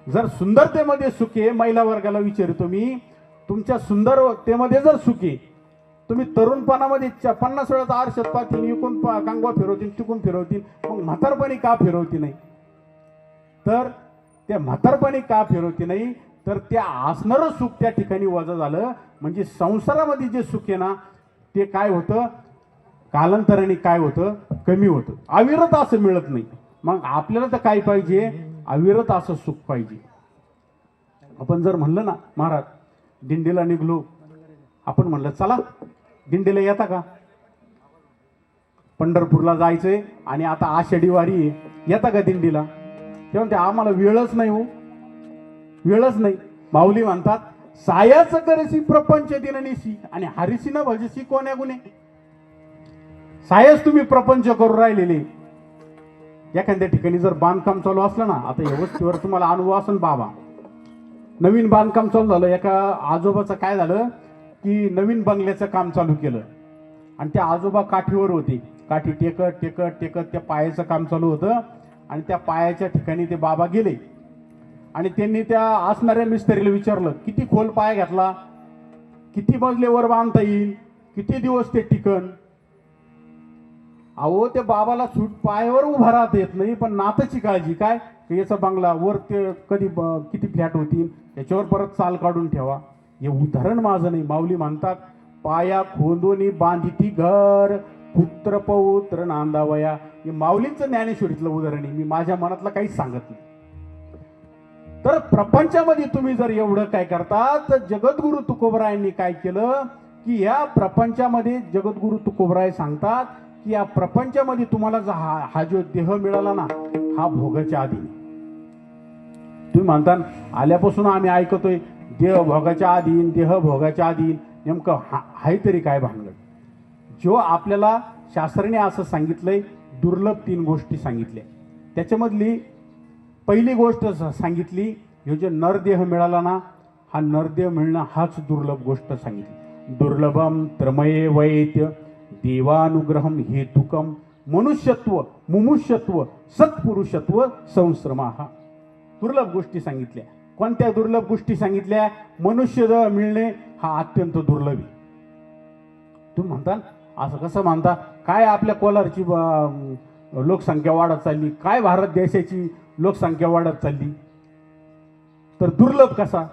जर सुंदरतेमध्ये सुख आहे, महिला वर्गाला विचारतो मी, तुमच्या सुंदरतेमध्ये जर सुख आहे, तुम्ही तरुणपणामध्ये 50 वेळा आरशात पाहतील, इकून कांगवा फिरवतील, तिकून फिरवतील, मग म्हातारपणी का फिरवती नाही? तर त्या म्हातारपणी का फिरवती नाही, तर त्या असणारं सुख त्या ठिकाणी वजा झालं. म्हणजे संसारामध्ये जे सुख आहे ना, ते काय होतं, कालांतराने काय होतं, कमी होतं, अविरत असं मिळत नाही. मग आपल्याला तर काय पाहिजे, अविरत असं सुख पाहिजे. आपण जर म्हणलं ना, महाराज दिंडीला निघलो, आपण म्हणलं चला दिंडीला येता का, पंढरपूरला जायचंय आणि आता आषाढी वारी आहे, येता का दिंडीला? ते म्हणते आम्हाला वेळच नाही हो, वेळच नाही. माऊली म्हणतात सायाच करेसी प्रपंच दिननिसी आणि हरिसी न भजसी कोण्या गुणे. सायच तुम्ही प्रपंच करून राहिलेले. एखाद्या ठिकाणी जर बांधकाम चालू असलं ना, आता या वस्तीवर तुम्हाला अनुभव असेल बाबा, नवीन बांधकाम चालू झालं, एका आजोबाचं काय झालं की नवीन बंगल्याचं काम चालू केलं आणि त्या आजोबा काठीवर होते, काठी टेकत टेकत टेकत त्या पायाचं काम चालू होतं आणि त्या पायाच्या ठिकाणी ते बाबा गेले आणि त्यांनी त्या असणाऱ्या मिस्त्रीला विचारलं किती खोल पाय घातला, किती मजलेवर बांधता येईल, किती दिवस ते टिकन. अहो त्या बाबाला सूट पायावर उभा राहता येत नाही, पण नाताची काळजी काय, याचा बंगला वर ते कधी किती फ्लॅट होतील याच्यावर परत चाल काढून ठेवा. हे उदाहरण माझं नाही, माऊली म्हणतात पाया खोदोनी बांधिती घर, पुत्र पौत्र नांदावया. हे माऊलींचं ज्ञानेश्वरीतलं उदाहरण आहे, मी माझ्या मनातलं काहीच सांगत नाही. तर प्रपंचामध्ये तुम्ही जर एवढं काय करता, तर जगद्गुरु तुकोबरायांनी काय केलं की या प्रपंचामध्ये जगद्गुरु तुकोबराय सांगतात की या प्रपंचामध्ये तुम्हाला हा जो देह मिळाला ना, हा भोगाच्या आधी. तुम्ही म्हणता आल्यापासून आम्ही ऐकतोय देह भोगाच्या आधी, देह भोगाच्या आधी, नेमकं हाय तरी काय भानगड? जो आपल्याला शास्त्राने असं सांगितलंय, दुर्लभ 3 गोष्टी सांगितल्या. त्याच्यामधली पहिली गोष्ट सांगितली, हे जे नरदेह मिळाला ना, हा नरदेह मिळणं हाच दुर्लभ गोष्ट सांगितली. दुर्लभम त्रमये वैत्य देवानुग्रहम हेतुकम मनुष्यत्व मुमुष्यत्व सत्पुरुषत्व संश्रमाहा. दुर्लभ गोष्टी सांगितल्या. कोणत्या दुर्लभ गोष्टी सांगितल्या? मनुष्य मिळणे हा अत्यंत दुर्लभ आहे. तुम्ही म्हणता असं कसं म्हणता, काय आपल्या कोलारची लोकसंख्या वाढत चालली, काय भारत देशाची लोकसंख्या वाढत चालली, तर दुर्लभ कसा?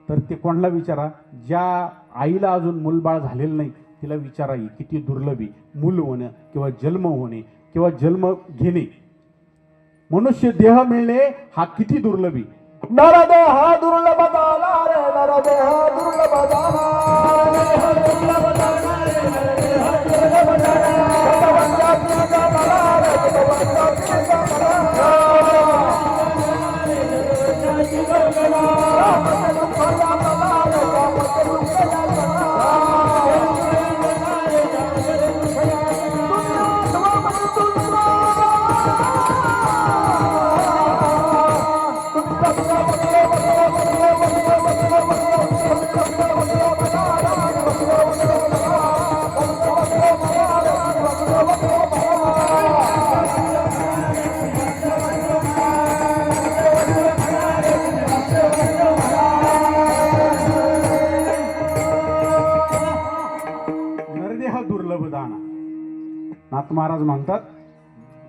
तर ते कोणाला विचारा, ज्या आईला अजून मूलबाळ झालेलं नाही तिला विचारा किती दुर्लभ आहे मूल होणं किंवा जन्म होणे किंवा जन्म घेणे. मनुष्य देह मिळणे हा किती दुर्लभ आहे. नरदेह दुर्लभ झाला रे, नरदेह दुर्लभ झाला, दुर्लभ झाला रे, नरदेह दुर्लभ झाला, भगवंता तुझा मला रे, भगवंता तुझा मला, नाथ महाराज म्हणतात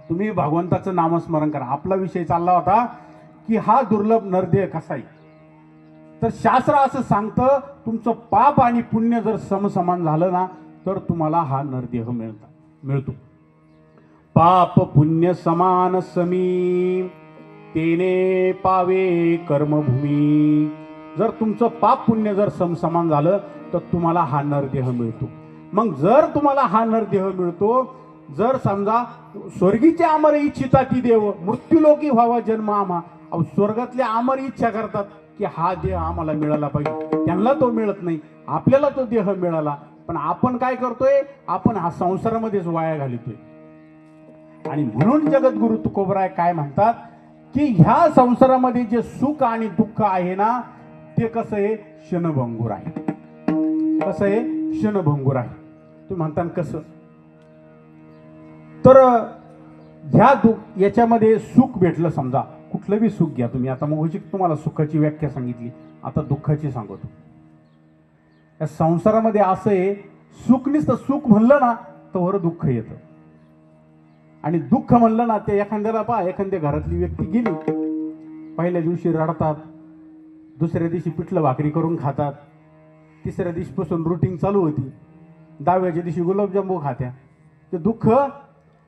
तुम्ही भगवंताचं नामस्मरण करा. आपला विषय चालला होता की हा दुर्लभ नरदेह कसा आहे. तर शास्त्र असं सांगतं तुमचं पाप आणि पुण्य जर समसमान झालं ना, तर तुम्हाला हा नरदेह मिळतो. पाप पुण्य समान समी तेने पावे कर्मभूमी. जर तुमचं पाप पुण्य जर समसमान झालं तर तुम्हाला हा नरदेह मिळतो. मग जर तुम्हाला हा नरदेह मिळतो, जर समजा स्वर्गीचे आमर इच्छिता ती देव मृत्यूलोकी व्हावा जन्म आम्हा. स्वर्गातले आमर इच्छा करतात की हा देह आम्हाला मिळाला पाहिजे, त्यांना तो मिळत नाही, आपल्याला तो देह मिळाला. पण पण आपण काय करतोय, आपण हा संसारामध्येच वाया घालतोय. आणि म्हणून जगद्गुरु तुकोबराय काय म्हणतात की ह्या संसारामध्ये जे सुख आणि दुःख आहे ना, ते कसं आहे, क्षणभंगूर आहे. कसं आहे, क्षणभंगूर आहे. तुम्ही म्हणता कसं, तर याच्यामध्ये सुख भेटलं, समजा कुठलं बी सुख घ्या तुम्ही. आता मग तुम्हाला सुखाची व्याख्या सांगितली, आता दुःखाची सांगतो. या संसारामध्ये असं आहे, सुख नुसतं सुख म्हणलं ना तर दुःख येतं, आणि दुःख म्हणलं ना ते एखाद्याला पहा, एखाद्या घरातली व्यक्ती गेली, पहिल्या दिवशी रडतात, दुसऱ्या दिवशी पिठलं भाकरी करून खातात, तिसऱ्या दिवशीपासून रुटीन चालू होती, 10व्या दिवशी गुलाबजामू खात्या. ते दुःख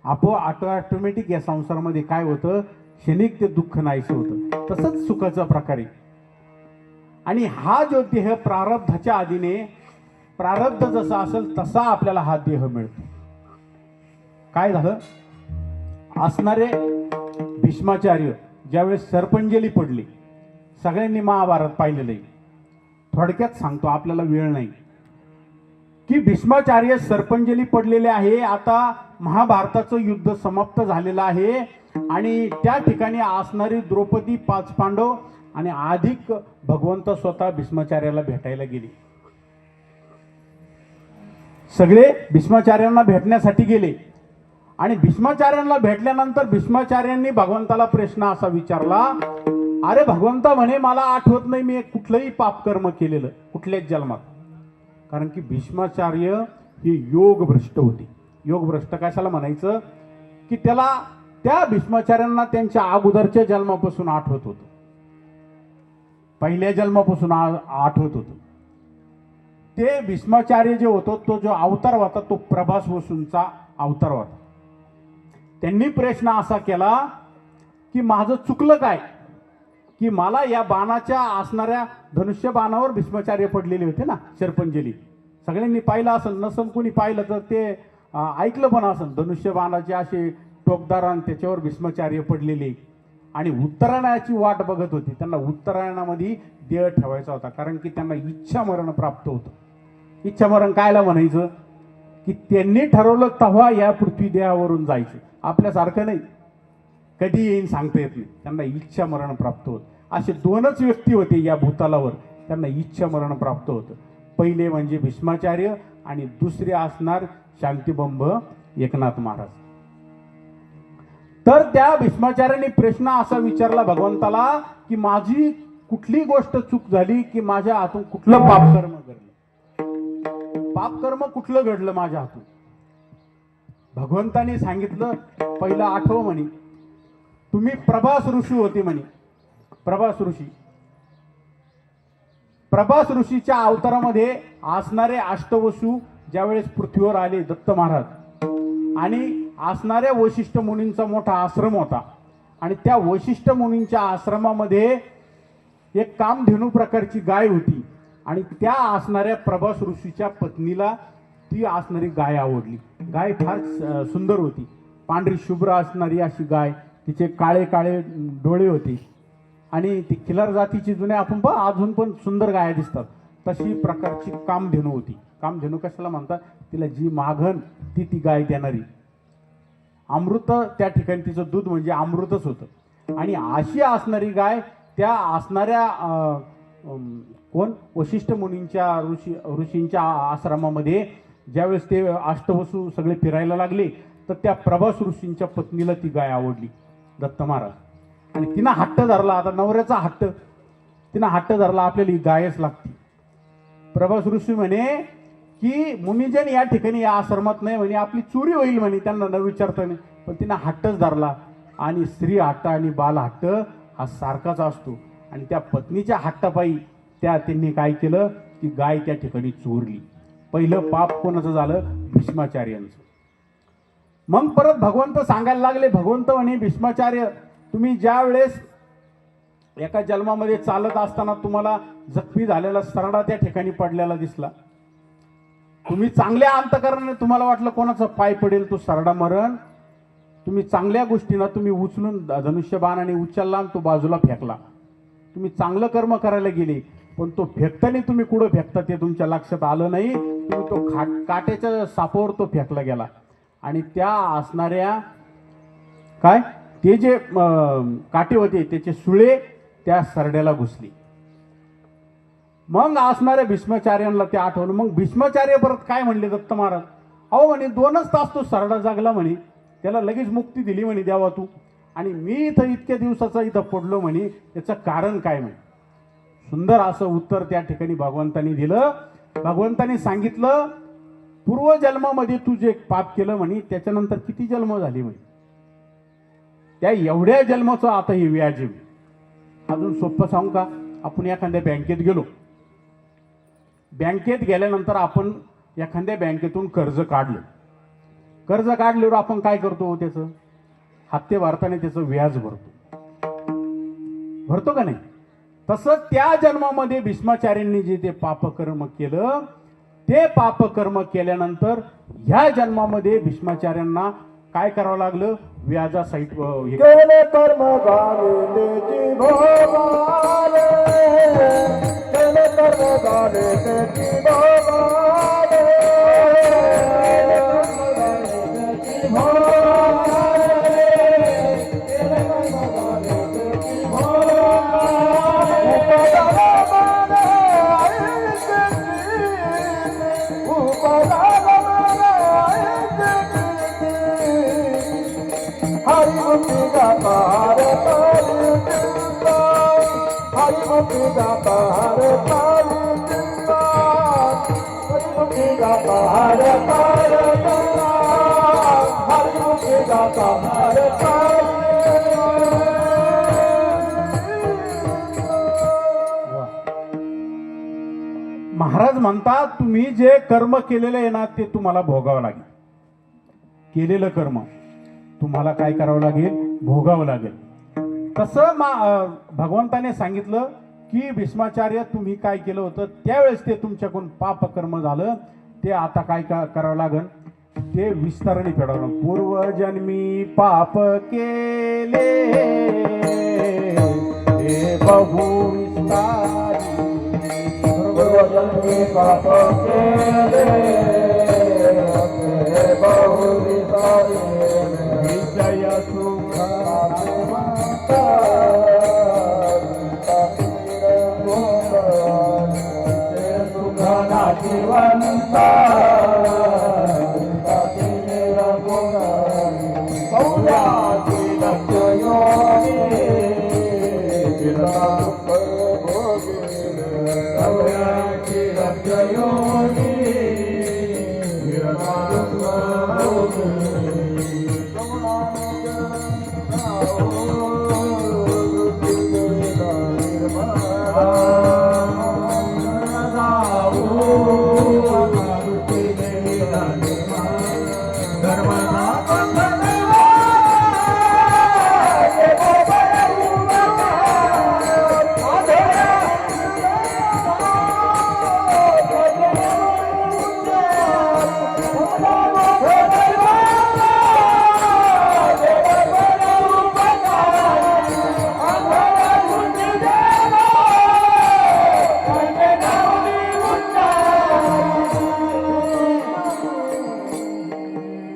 ऑटोमॅटिक या संसारामध्ये काय होतं, क्षणिक ते दुःख नाहीसं होतं. तसंच सुखाचा प्रकारे. आणि हा जो देह प्रारब्धाच्या आधीने, प्रारब्ध जसा असेल तसा आपल्याला हा देह मिळतो. काय झालं, असणारे भीष्माचार्य ज्यावेळेस सर्पंजली पडली, सगळ्यांनी महाभारत पाहिलेलं आहे. थोडक्यात सांगतो, आपल्याला वेळ नाही, की भीष्माचार्य सर्पंजली पडलेले आहे. आता महाभारताचं युद्ध समाप्त झालेलं आहे, आणि त्या ठिकाणी असणारी द्रौपदी, 5 पांडव आणि अधिक भगवंत स्वतः भीष्माचार्याला भेटायला गेले. सगळे भीष्माचार्यांना भेटण्यासाठी गेले, आणि भीष्माचार्यांना भेटल्यानंतर भीष्माचार्यांनी भगवंताला प्रश्न असा विचारला, अरे भगवंता म्हणे, मला आठवत नाही मी कुठलंही पापकर्म केलेलं कुठल्याच जन्मात. कारण की भीष्माचार्य हे योगभ्रष्ट होते. योगभ्रष्ट कशाला म्हणायचं, की त्याला त्या भीष्माचार्यांना त्यांच्या अगोदरच्या जन्मापासून आठवत होतं, पहिल्या जन्मापासून आठवत होतं. ते भीष्माचार्य जे होतो, तो जो अवतार होता तो प्रभास वसूंचा अवतार होता. त्यांनी प्रश्न असा केला की माझं चुकलं काय, की मला या बाणाच्या असणाऱ्या धनुष्य बाणावर भीष्माचार्य पडलेले होते ना, सर्पंजली. सगळ्यांनी पाहिलं असेल, नसन कोणी पाहिलं तर ते ऐकलं पण असेल, धनुष्य बाणाचे असे टोकदार आणि त्याच्यावर भीष्माचार्य पडलेले, आणि उत्तरायणाची वाट बघत होती. त्यांना उत्तरायणामध्ये देह ठेवायचा होता, कारण की त्यांना इच्छा मरण प्राप्त होतं. इच्छा मरण कायला म्हणायचं, की त्यांनी ठरवलं तेव्हा या पृथ्वी देहावरून जायचं. आपल्यासारखं नाही, कधी येईन सांगता येत नाही. त्यांना इच्छा मरण प्राप्त होत. असे 2च व्यक्ती होते या भूतालावर, त्यांना इच्छा मरण प्राप्त होतं. पहिले म्हणजे भीष्माचार्य, आणि दुसरे असणार शांतिबंब एकनाथ महाराज. तर त्या भीष्माचार्यांनी प्रश्न असा विचारला भगवंताला, की माझी कुठली गोष्ट चूक झाली, की माझ्या हातून कुठलं पापकर्म घडलं, पापकर्म कुठलं घडलं माझ्या हातून. भगवंताने सांगितलं, पहिला आठव म्हणे, तुम्ही प्रभास ऋषी होते म्हणे. प्रभास ऋषी, प्रभास ऋषीच्या अवतारामध्ये असणारे अष्टवसू ज्यावेळेस पृथ्वीवर आले, दत्त महाराज, आणि असणाऱ्या वशिष्ठ मुनींचा मोठा आश्रम होता, आणि त्या वशिष्ठ मुनींच्या आश्रमामध्ये एक कामधेनू प्रकारची गाय होती, आणि त्या असणाऱ्या प्रभास ऋषीच्या पत्नीला ती असणारी गाय आवडली. गाय फार सुंदर होती, पांढरी शुभ्र असणारी अशी गाय, तिचे काळे काळे डोळे होते, आणि ती खिलार जातीची, जुने आपण पहा अजून पण सुंदर गाया दिसतात, तशी प्रकारची कामधेनू होती. कामधेनू कशाला म्हणतात, तिला जी मागण ती गाय देणारी. अमृत त्या ठिकाणी तिचं दूध म्हणजे अमृतच होतं. आणि अशी असणारी गाय त्या असणाऱ्या कोण वशिष्ठ मुनींच्या ऋषींच्या आश्रमामध्ये ज्यावेळेस ते अष्टवसू सगळे फिरायला लागले, तर त्या प्रभास ऋषींच्या पत्नीला ती गाय आवडली, दत्त महाराज. आणि तिनं हट्ट धरला, आता नवऱ्याचा हट्ट, तिनं हट्ट धरला, आपल्याला ही गायच लागते. प्रभास ऋषी म्हणे की मुनिजन या ठिकाणी या आश्रमात नाही म्हणे, आपली चोरी होईल म्हणे, त्यांना न विचारताना. पण तिनं हट्टच धरला, आणि स्त्री हट्ट आणि बाल हट्ट हा सारखाच असतो. आणि त्या पत्नीच्या हट्टापायी त्यांनी काय केलं, की गाय त्या ठिकाणी चोरली. पहिलं पाप कोणाचं झालं, भीष्माचार्यांचं. मग परत भगवंत सांगायला लागले, भगवंत म्हणे भीष्माचार्य, तुम्ही ज्या वेळेस एका जन्मामध्ये चालत असताना तुम्हाला जखमी झालेला सरडा त्या ठिकाणी पडलेला दिसला, तुम्ही चांगल्या अंतकरणाने तुम्हाला वाटलं कोणाचा पाय पडेल तो सरडा मरण, तुम्ही चांगल्या गोष्टीनं तुम्ही उचलून धनुष्यबाणाने उचलला आणि तो बाजूला फेकला. तुम्ही चांगलं कर्म करायला गेले, पण तो फेकताना तुम्ही कुठं फेकता ते तुमच्या लक्षात आलं नाही, तुम्ही तो काट्याच्या सापावर तो फेकला गेला आणि त्या असणाऱ्या काय ते जे काटे होते त्याचे सुळे त्या सरड्याला घुसली. मग असणाऱ्या भीष्माचार्यांना ते आठवलं. मग भीष्माचार्य परत काय म्हणले दत्त महाराज, अहो म्हणे 2च तास तो सरडा जागला म्हणे, त्याला लगेच मुक्ती दिली म्हणे देवा तू, आणि मी इथं इतक्या दिवसाचा इथं पडलो म्हणे, त्याचं कारण काय म्हणे. सुंदर असं उत्तर त्या ठिकाणी भगवंतांनी दिलं. भगवंतांनी सांगितलं पूर्वजन्मामध्ये तू जे पाप केलं म्हणे त्याच्यानंतर किती जन्म झाले म्हणे, त्या एवढ्या जन्माचं आता हे व्याज आहे. अजून सोपं सांगू का, आपण एखाद्या बँकेत गेलो, बँकेत गेल्यानंतर आपण एखाद्या बँकेतून कर्ज काढल्यावर आपण काय करतो, त्याचं हप्ते भरताना त्याचं व्याज भरतो का नाही. तसं त्या जन्मामध्ये भीष्माचार्यांनी जे ते पापकर्म केलं, ते पापकर्म केल्यानंतर ह्या जन्मामध्ये भीष्माचार्यांना काय करावं लागलं, व्याजासहित केले कर्म झाले त्याची भोगाले, केले कर्म झाले त्याची भोगाले, केले कर्म झाले त्याची भोगाले, केले कर्म झाले त्याची भोगाले. हरिमुक्ति गाता हरे ताली जिंदा, हरिमुक्ति गाता हरे ताली जिंदा, हरिमुक्ति गाता हरे ताली जिंदा, हरिमुक्ति गाता हरे ताली. महाराज म्हणतात तुम्ही जे कर्म केलेलं आहे ना ते तुम्हाला भोगावं लागेल. केलेलं कर्म तुम्हाला काय करावं लागेल, भोगावं लागेल. तसं भगवंताने सांगितलं की भीष्माचार्य तुम्ही काय केलं होतं त्यावेळेस ते तुमच्याकडून पापकर्म झालं, ते आता काय करावं लागेल, ते विस्ताराने फेडावं. पूर्वजन्मी पाप केले हे बहु विस्तारी, पूर्वजन्मी पाप केले हे बहु विस्तारी, विजय सुख जीवंता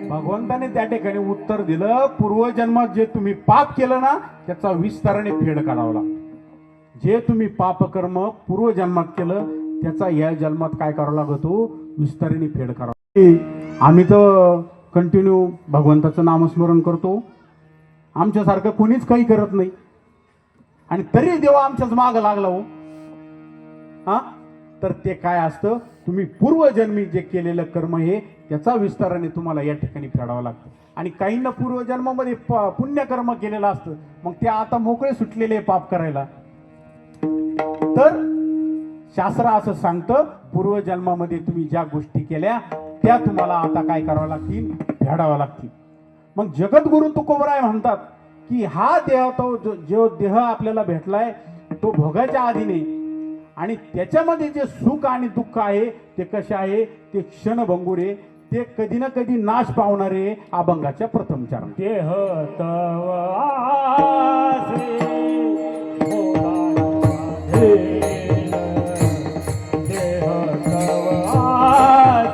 भगवंताने त्या ठिकाणी उत्तर दिलं, पूर्वजन्मात जे तुम्ही पाप केलं ना त्याचा विस्ताराने फेड काढावा लागतो. जे तुम्ही पापकर्म पूर्वजन्मात केलं त्याचा या जन्मात काय करावं लागतो, विस्ताराने फेड करावा. आम्ही तर कंटिन्यू भगवंताचं नामस्मरण करतो, आमच्यासारखं कोणीच काही करत नाही, आणि तरी देव आमच्याच मागं लागला हो. हा, तर ते काय असतं, तुम्ही पूर्वजन्मी जे केलेलं कर्म हे त्याचा विस्ताराने तुम्हाला या ठिकाणी फेडावं लागतं. आणि काहींना पूर्वजन्मामध्ये पुण्यकर्म केलेलं असतं, मग ते आता मोकळे सुटलेले पाप करायला. तर शास्त्र असं सांगतं पूर्वजन्मामध्ये तुम्ही ज्या गोष्टी केल्या त्या तुम्हाला आता काय करावं लागतील, फेडावं लागतील. मग जगद्गुरु तुकोबराय म्हणतात की हा देह, तो जो देह आपल्याला भेटलाय तो भोगाच्या आधीने, आणि त्याच्यामध्ये जे सुख आणि दुःख आहे ते कसे आहे, ते क्षणभंगुरे, ते कधी ना कधी नाश पावणारे अभंगाच्या प्रथम चरण. देह तव आसे देह तव आसे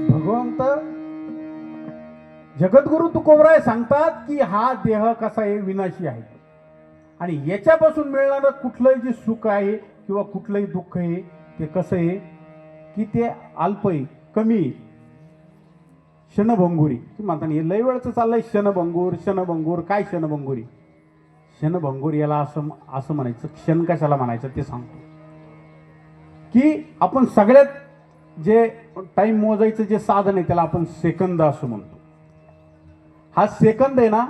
भगवंत जगद्गुरु तुकोबराय सांगतात की हा देह कसा आहे, विनाशी आहे आणि याच्यापासून मिळणारं कुठलंही जे सुख आहे किंवा कुठलंही दुःख आहे ते कसं आहे की ते अल्प आहे, कमी आहे, क्षणभंगुरी. म्हणतात हे लय वेळचं चाललंय क्षणभंगूर क्षणभंगूर. काय क्षणभंगुरी? क्षणभंगूर याला असं म्हणायचं. क्षण कशाला म्हणायचं ते सांगतो की आपण सगळ्यात जे टाइम मोजायचं जे साधन आहे त्याला आपण सेकंद असं म्हणतो. हा सेकंद आहे ना,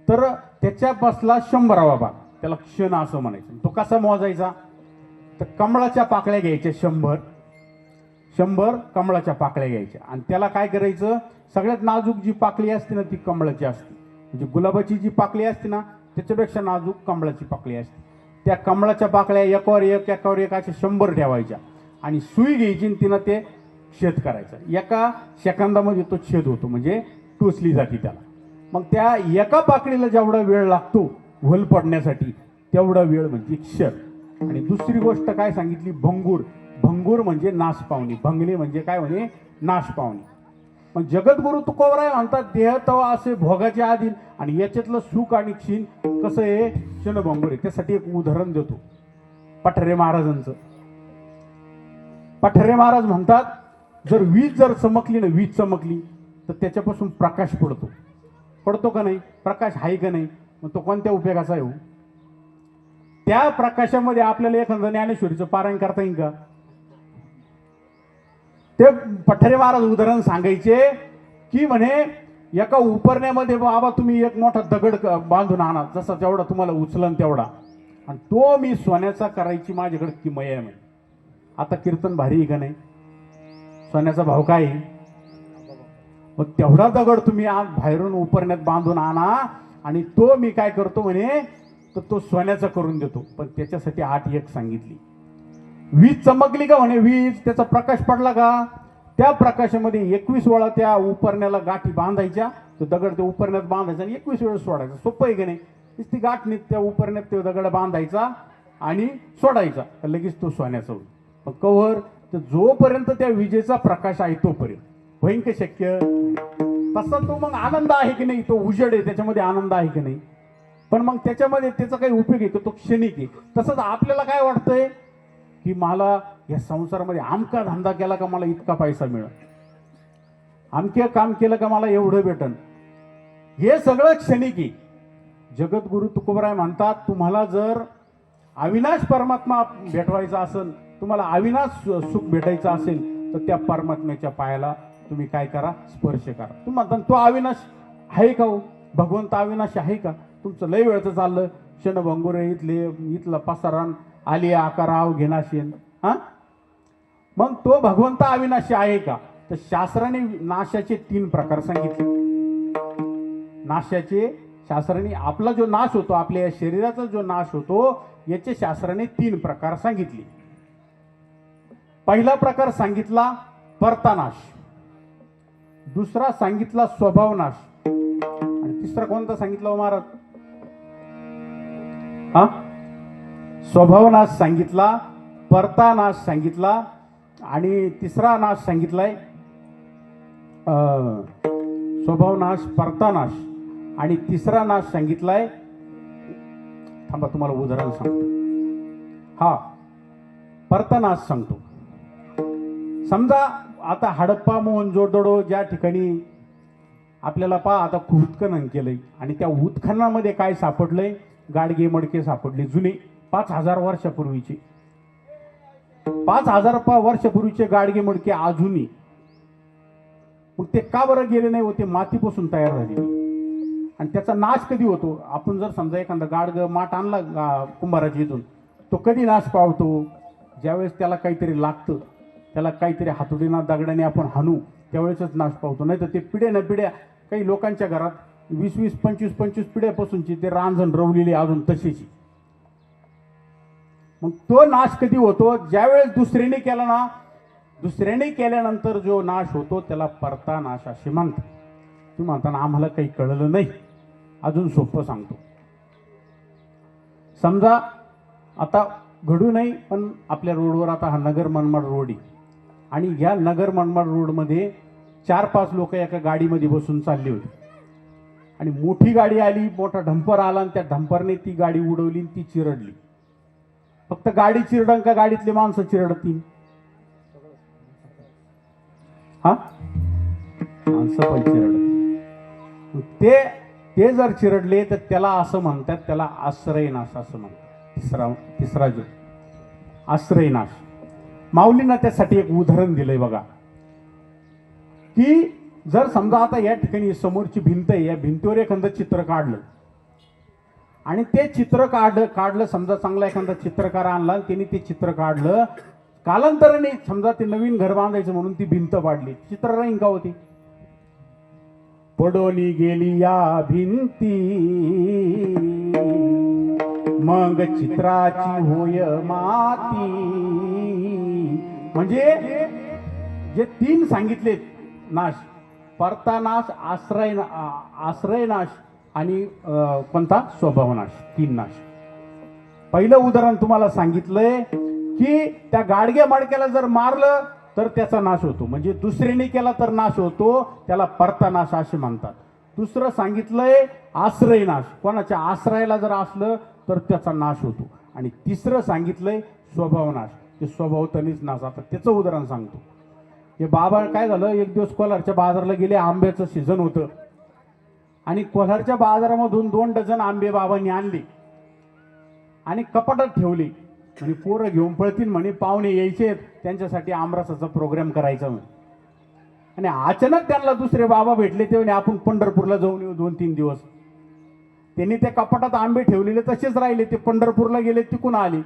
तर त्याच्या बसला 100वा भाग, त्याला क्षण असं म्हणायचं. तो कसा मोजायचा? तर कमळाच्या पाकळ्या घ्यायच्या 100 कमळाच्या पाकळ्या घ्यायच्या आणि त्याला काय करायचं, सगळ्यात नाजूक जी पाकळी असते ना ती कमळाची असते. म्हणजे गुलाबाची जी पाकळी असते ना त्याच्यापेक्षा नाजूक कमळाची पाकळी असते. त्या कमळाच्या पाकळ्या एकावर एक अशा 100 ठेवायच्या आणि सुई घ्यायची आणि तिनं ते छेद करायचं. एका सेकंदामध्ये तो छेद होतो, म्हणजे टोचली जाते त्याला. मग त्या एका पाकळीला जेवढा वेळ लागतो व्हल पडण्यासाठी तेवढा वेळ म्हणजे क्षण. आणि दुसरी गोष्ट काय सांगितली? भंगूर. भंगूर म्हणजे नाश पावणे. भंगणे म्हणजे काय म्हणे? नाश पावणे. मग जगद्गुरु तुकोबराय म्हणतात देह तवा असे भोगाच्या आधी आणि याच्यातलं सुख आणि क्षीण कसं आहे? क्षणभंगूर आहे. त्यासाठी एक उदाहरण देतो पठारे महाराजांचं. पठारे महाराज म्हणतात जर वीज जर चमकली ना, वीज चमकली तर त्याच्यापासून प्रकाश पडतो का नाही? प्रकाश आहे का नाही? मग तो कोणत्या उपयोगाचा आहे? त्या प्रकाशामध्ये आपल्याला एखादं ज्ञानेश्वरीचं पारायण करता येईल का? ते पठारे महाराज उदाहरण सांगायचे की म्हणे एका उपरण्यामध्ये बाबा तुम्ही एक मोठा दगड बांधून आणा, जसा तेवढा तुम्हाला उचलन तेवढा, आणि तो मी सोन्याचा करायची माझ्याकडे किमया आहे. आता कीर्तन भारी आहे का नाही? सोन्याचा भाव काय आहे? मग तेवढा दगड तुम्ही आज बाहेरून उपरण्यात बांधून आणा आणि तो मी काय करतो म्हणे, तर तो सोन्याचा करून देतो. पण त्याच्यासाठी 8 एक सांगितली. वीज चमकली का म्हणे, वीज त्याचा प्रकाश पडला का, त्या प्रकाशामध्ये 21 वेळा त्या उपरण्याला गाठी बांधायच्या. तो दगड त्या उपरण्यात बांधायचा आणि 21 वेळा सोडायचा. सोपं आहे का नाही? ती गाठ नीट त्या उपरण्यात ते दगड बांधायचा आणि सोडायचा, लगेच तो सोन्याचा होईल. पण कवर तर जोपर्यंत त्या विजेचा प्रकाश आहे तोपर्यंत होईन का शक्य? तसा तो मग आनंद आहे की नाही? तो उजेड आहे, त्याच्यामध्ये आनंद आहे की नाही? पण मग त्याच्यामध्ये त्याचा काही उपयोग आहे तो क्षणिक आहे. तसंच आपल्याला काय वाटतंय की मला या संसारामध्ये आमका धंदा केला का मला इतका पैसा मिळेल, आमके काम केलं का मला एवढं भेटन, हे सगळं क्षणिक आहे. जगद्गुरु तुकोबराय म्हणतात तुम्हाला जर अविनाश परमात्मा भेटवायचा असेल, तुम्हाला अविनाश सुख भेटायचं असेल, तर त्या परमात्म्याच्या पायाला तुम्ही काय करा? स्पर्श करा. तुम्ही म्हणता तो अविनाश आहे का? हो भगवंत अविनाश आहे का? तुमचं लय वेळचं चाललं क्षणभंगूर इथलं पसारण आली आकाराव घेणाशेन. हा, मग तो भगवंत अविनाशी आहे का? तर शास्त्राने नाशाचे 3 प्रकार सांगितले. नाशाचे शास्त्राने आपला जो नाश होतो, आपल्या या शरीराचा जो नाश होतो, याचे शास्त्राने 3 प्रकार सांगितले. पहिला प्रकार सांगितला परतानाश, दुसरा सांगितला स्वभावनाश, आणि तिसरा कोणता सांगितला हो महाराज? हा, स्वभावनाश सांगितला, परतानाश सांगितला, आणि तिसरा नाश सांगितलाय स्वभावनाश, परतानाश, आणि तिसरा नाश सांगितलाय, थांबा तुम्हाला उदाहरण सांगतो. हा, परतानाश सांगतो. समजा आता हडप्पा, मोहनजोदडो ज्या ठिकाणी आपल्याला आता उत्खनन केलंय, आणि त्या उत्खननामध्ये काय सापडलंय? गाडगे मडके सापडले, जुने 5000 वर्षापूर्वीचे. 5000 वर्षापूर्वीचे गाडगे मडके अजूनही. मग ते का बरं गेले नाही होते? मातीपासून तयार झाले. आणि त्याचा नाश कधी होतो? आपण जर समजा एखादा गाडग माठ आणला कुंभाराच्या इथून, तो कधी नाश पावतो? ज्यावेळेस त्याला काहीतरी लागतं, त्याला काहीतरी हातोडीना दगडाने आपण हाणू, त्यावेळेसच नाश पावतो. नाही तर ते पिढ्या न पिढ्या, काही लोकांच्या घरात 20-20, 25-25 पिढ्यापासूनची ते रांजण रवलेली अजून तशीची. मग तो नाश कधी होतो? ज्यावेळेस दुसऱ्याने केला ना, दुसऱ्याने केल्यानंतर जो नाश होतो त्याला परतानाश असे म्हणतात. तुम्ही म्हणताना आम्हाला काही कळलं नाही, अजून सोपं सांगतो. समजा आता घडू नाही, पण आपल्या रोडवर आता हा नगर मनमाड रोड आहे, आणि या नगर मनमाड रोडमध्ये 4-5 लोक एका गाडीमध्ये बसून चालली होती, आणि मोठी गाडी आली, मोठा डंपर आला, आणि त्या डंपरने ती गाडी उडवली आणि ती चिरडली. फक्त गाडी चिरडन का गाडीतले माणसं चिरडतील? हा, माणसं पण चिरडतील. ते जर चिरडले तर त्याला असं म्हणतात, त्याला आश्रयनाश असं म्हणतात. तिसरा जो आश्रयनाश. माऊलींना त्यासाठी एक उदाहरण दिलंय बघा, की जर समजा आता या ठिकाणी समोरची भिंत आहे, या भिंतीवर एखादं चित्र काढलं, आणि ते चित्र काढलं समजा चांगला एखादा चित्रकार आणला, त्यांनी ते चित्र काढलं, कालांतराने समजा ते नवीन घर बांधायचं म्हणून ती भिंत पाडली, चित्र राहीन का होती? पडोली गेली या भिंती, मग चित्राची होय माती. म्हणजे जे 3 सांगितले नाश, परतानाश, आश्रयनाश, आणि कोणता? स्वभावनाश. 3 नाश. पहिलं उदाहरण तुम्हाला सांगितलंय की त्या गाडग्या माडक्याला जर मारलं तर त्याचा नाश होतो, म्हणजे दुसऱ्याने केला तर नाश होतो, त्याला परतानाश असे म्हणतात. दुसरं सांगितलंय आश्रयनाश, कोणाच्या आश्रयाला जर असलं तर त्याचा नाश होतो. आणि तिसरं सांगितलंय स्वभावनाश, ते स्वभावतनीच नाश. आता त्याचं उदाहरण सांगतो. हे बाबा काय झालं, एक दिवस कोल्हारच्या बाजारला गेले, आंब्याचं सीझन होतं, आणि कोल्हारच्या बाजारामधून 2 डझन आंबे बाबांनी आणले आणि कपाटात ठेवले. आणि पोरं घेऊन पळतील म्हणे, पाहुणे यायचे, त्यांच्यासाठी आमरसाचा प्रोग्राम करायचा म्हणे. आणि अचानक त्यांना दुसरे बाबा भेटले, ते म्हणे आपण पंढरपूरला जाऊन येऊ 2-3 दिवस. त्यांनी त्या कपाटात आंबे ठेवलेले तसेच राहिले, ते पंढरपूरला गेले, तिकून आले.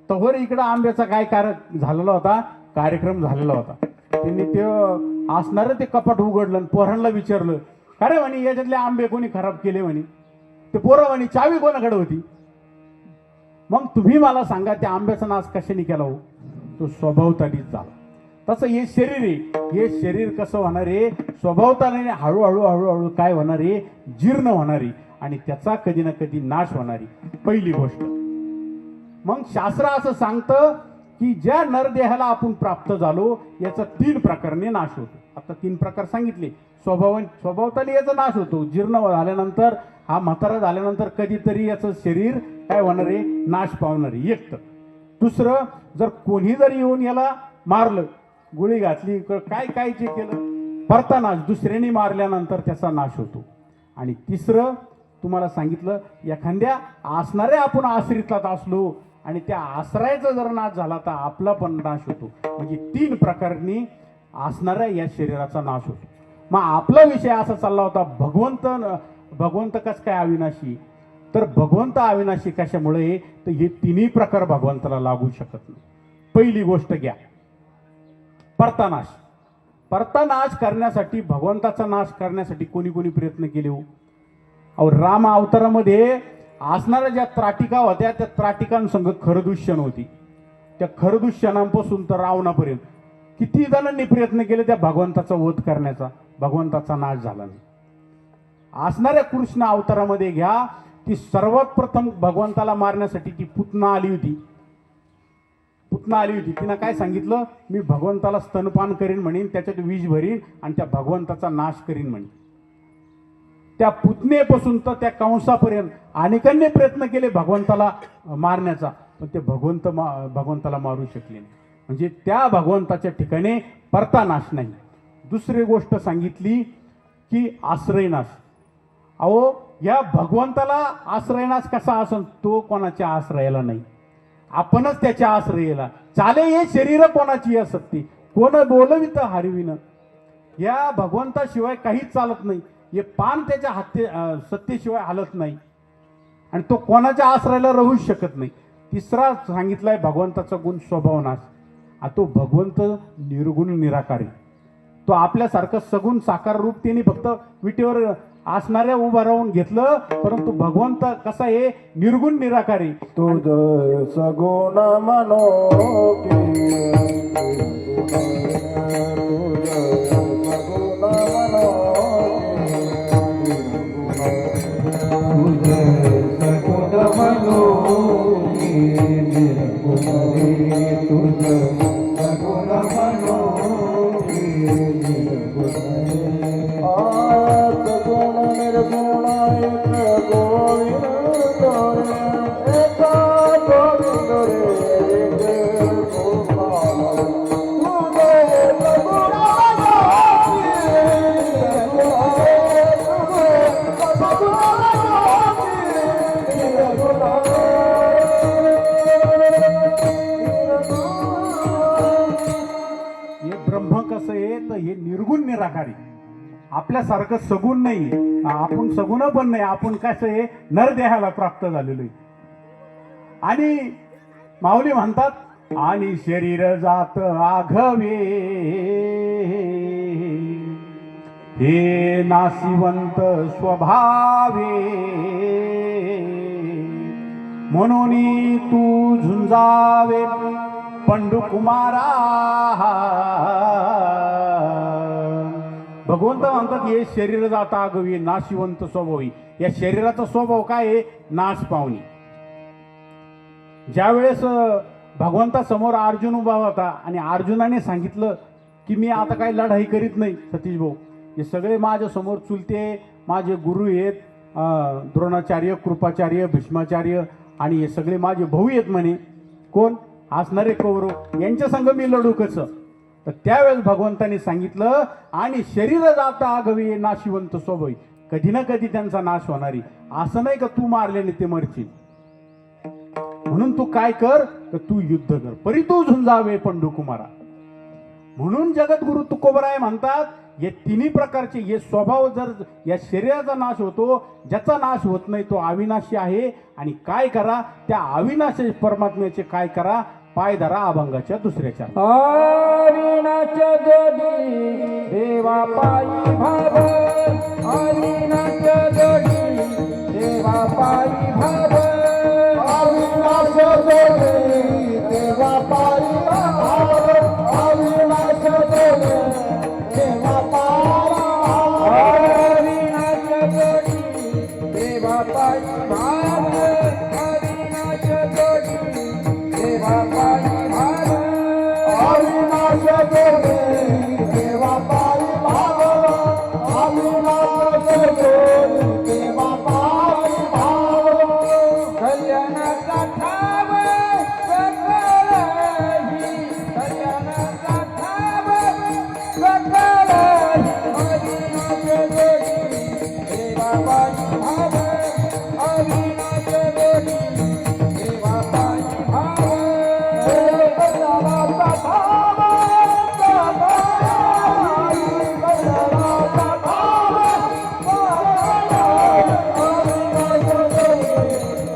तोवर इकडं आंब्याचा काय कार्यक्रम झालेला होता. त्यांनी ते असणारं ते कपाट उघडलं, पोरांना विचारलं, का रे म्हणे याच्यातले आंबे कोणी खराब केले म्हणे? ते पोरं म्हणे चावी कोणाकडे होती? मग तुम्ही मला सांगा, त्या आंब्याचा नाश कशाने केला हो? तो स्वभावतानीच झाला. तसं हे शरीर आहे, हे शरीर कसं होणार आहे? स्वभावताने हळूहळू काय होणार आहे? जीर्ण होणार आहे, आणि त्याचा कधी ना कधी नाश होणार आहे. पहिली गोष्ट. मग शास्त्र असं सांगतं की ज्या नरदेहाला आपण प्राप्त झालो याचा 3 प्रकारने नाश होतो. आता 3 प्रकार सांगितले. स्वभावताने याचा नाश होतो, जीर्ण झाल्यानंतर, हा म्हातारा झाल्यानंतर कधीतरी याचं शरीर काय होणार आहे? नाश पावणार आहे. एक तर. दुसरं, जर कोणी जर येऊन याला मारलं, गोळी घातली, काय जे केलं, परतानाश, दुसऱ्याने मारल्यानंतर त्याचा नाश होतो. आणि तिसरं तुम्हाला सांगितलं, एखाद्या असणाऱ्या आपण आश्रितात असलो आणि त्या आश्रयाचा जर नाश झाला तर आपला पण नाश होतो. म्हणजे 3 प्रकारनी असणाऱ्या या शरीराचा नाश होतो. मग आपला विषय असा चालला होता, भगवंत कस काय अविनाशी? तर भगवंत अविनाशी कशामुळे? तर हे 3ही प्रकार भगवंताला लागू शकत नाही. पहिली गोष्ट घ्या, परतानाश. परता नाश करण्यासाठी, भगवंताचा नाश करण्यासाठी कोणी कोणी प्रयत्न केले हो. अहो, राम अवतारामध्ये असणाऱ्या ज्या त्राटिका होत्या त्या त्राटिकांसंग खरदूषण होती. त्या खरदूषणांपासून तर रावणापर्यंत किती जणांनी प्रयत्न केले त्या भगवंताचा वध करण्याचा, भगवंताचा नाश झाला नाही. असणाऱ्या कृष्ण अवतारामध्ये घ्या, ती सर्वात प्रथम भगवंताला मारण्यासाठी ती पुतना आली होती. तिनं काय सांगितलं, मी भगवंताला स्तनपान करीन म्हणेन, त्याच्यात विष भरीन आणि त्या भगवंताचा नाश करीन म्हणे. त्या पुतनेपासून तर त्या कंसापर्यंत अनेकांनी प्रयत्न केले भगवंताला मारण्याचा, पण ते भगवंताला मारू शकले नाही. म्हणजे त्या भगवंताच्या ठिकाणी परता नाश नाही. दुसरी गोष्ट सांगितली की आश्रयनाश. अहो, या भगवंताला आश्रयनाश कसा असन, तो कोणाच्या आश्रयाला नाही, आपणच त्याच्या आश्रयाला. चाले हे शरीर कोणाची असती, कोण बोलवित हरविन. या भगवंताशिवाय काहीच चालत नाही. हे पान त्याच्या सत्तेशिवाय हलत नाही आणि तो कोणाच्या आश्रयाला राहूच शकत नाही. तिसरा सांगितलाय भगवंताचा गुण स्वभावनाश. तो भगवंत निर्गुण निराकारी. तो आपल्यासारखं सगुण साकार रूप त्यांनी फक्त विटेवर असणाऱ्या उभा राहून घेतलं, परंतु भगवंत कसा आहे, निर्गुण निराकारी. तुझ सगुण मनो निराकारी. आपल्यासारखं सगुण नाही, आपण सगुण पण नाही. आपण कसं आहे, नरदेहाला प्राप्त झालेलो आहे. आणि माऊली म्हणतात, आणि शरीर जात आघवे हे नाशिवंत स्वभावे, म्हणून तू झुंजावे पंडुकुमारा. भगवंत म्हणतात, हे शरीर जाता आगवी नाशिवंत स्वभावी. या शरीराचा स्वभाव काय आहे, नाश पावणी. ज्यावेळेस भगवंतासमोर अर्जुन उभा होता आणि अर्जुनाने सांगितलं की मी आता काही लढाई करीत नाही सतीश भाऊ, हे सगळे माझ्या समोर चुलते माझे गुरु आहेत, द्रोणाचार्य, कृपाचार्य, भीष्माचार्य, आणि हे सगळे माझे भाऊ आहेत म्हणे. कोण असणारे कौरव, यांच्या संग मी लढू कसं. तर त्यावेळेस भगवंतांनी सांगितलं, आणि शरीर जाता आगवी नाशिवंत स्वभावी. कधी ना कधी त्यांचा नाश होणारी. असं नाही का तू मारल्याने ते मरशील. म्हणून तू काय कर, तर तू युद्ध कर, परी तू झुंजावे पंडुकुमारा. म्हणून जगद्गुरु तुकोबराय म्हणतात, हे तिन्ही प्रकारचे हे स्वभाव, जर या शरीराचा नाश होतो, ज्याचा नाश होत नाही तो अविनाशी आहे. आणि काय करा, त्या अविनाशी परमात्म्याचे काय करा, पाय धरा अभंगाच्या दुसऱ्याच्या. अविनाच्या जोडी देवा पायी भाव, अविनाच्या जोडी देवा पायी भाव, अविनाश जोडी देवा पायी भाव, अविनाश जोडी देवा पायी भाव, अविनाच्या जोडी देवा पायी भाव, अविनाच्या जोडी देवा पायी भाव, अविनाश जोडी देवा पायी भाव, अविनाश जोडी देवा पायी भाव. कल्याणाचा ठाव सकलही, कल्याणाचा ठाव सकलही, अविनाश जोडी देवा पायी भाव, अविनाश जोडी देवा पायी भाव. कल्याणाचा ठाव सकलही, कल्याणाचा ठाव सकलही, अविनाश जोडी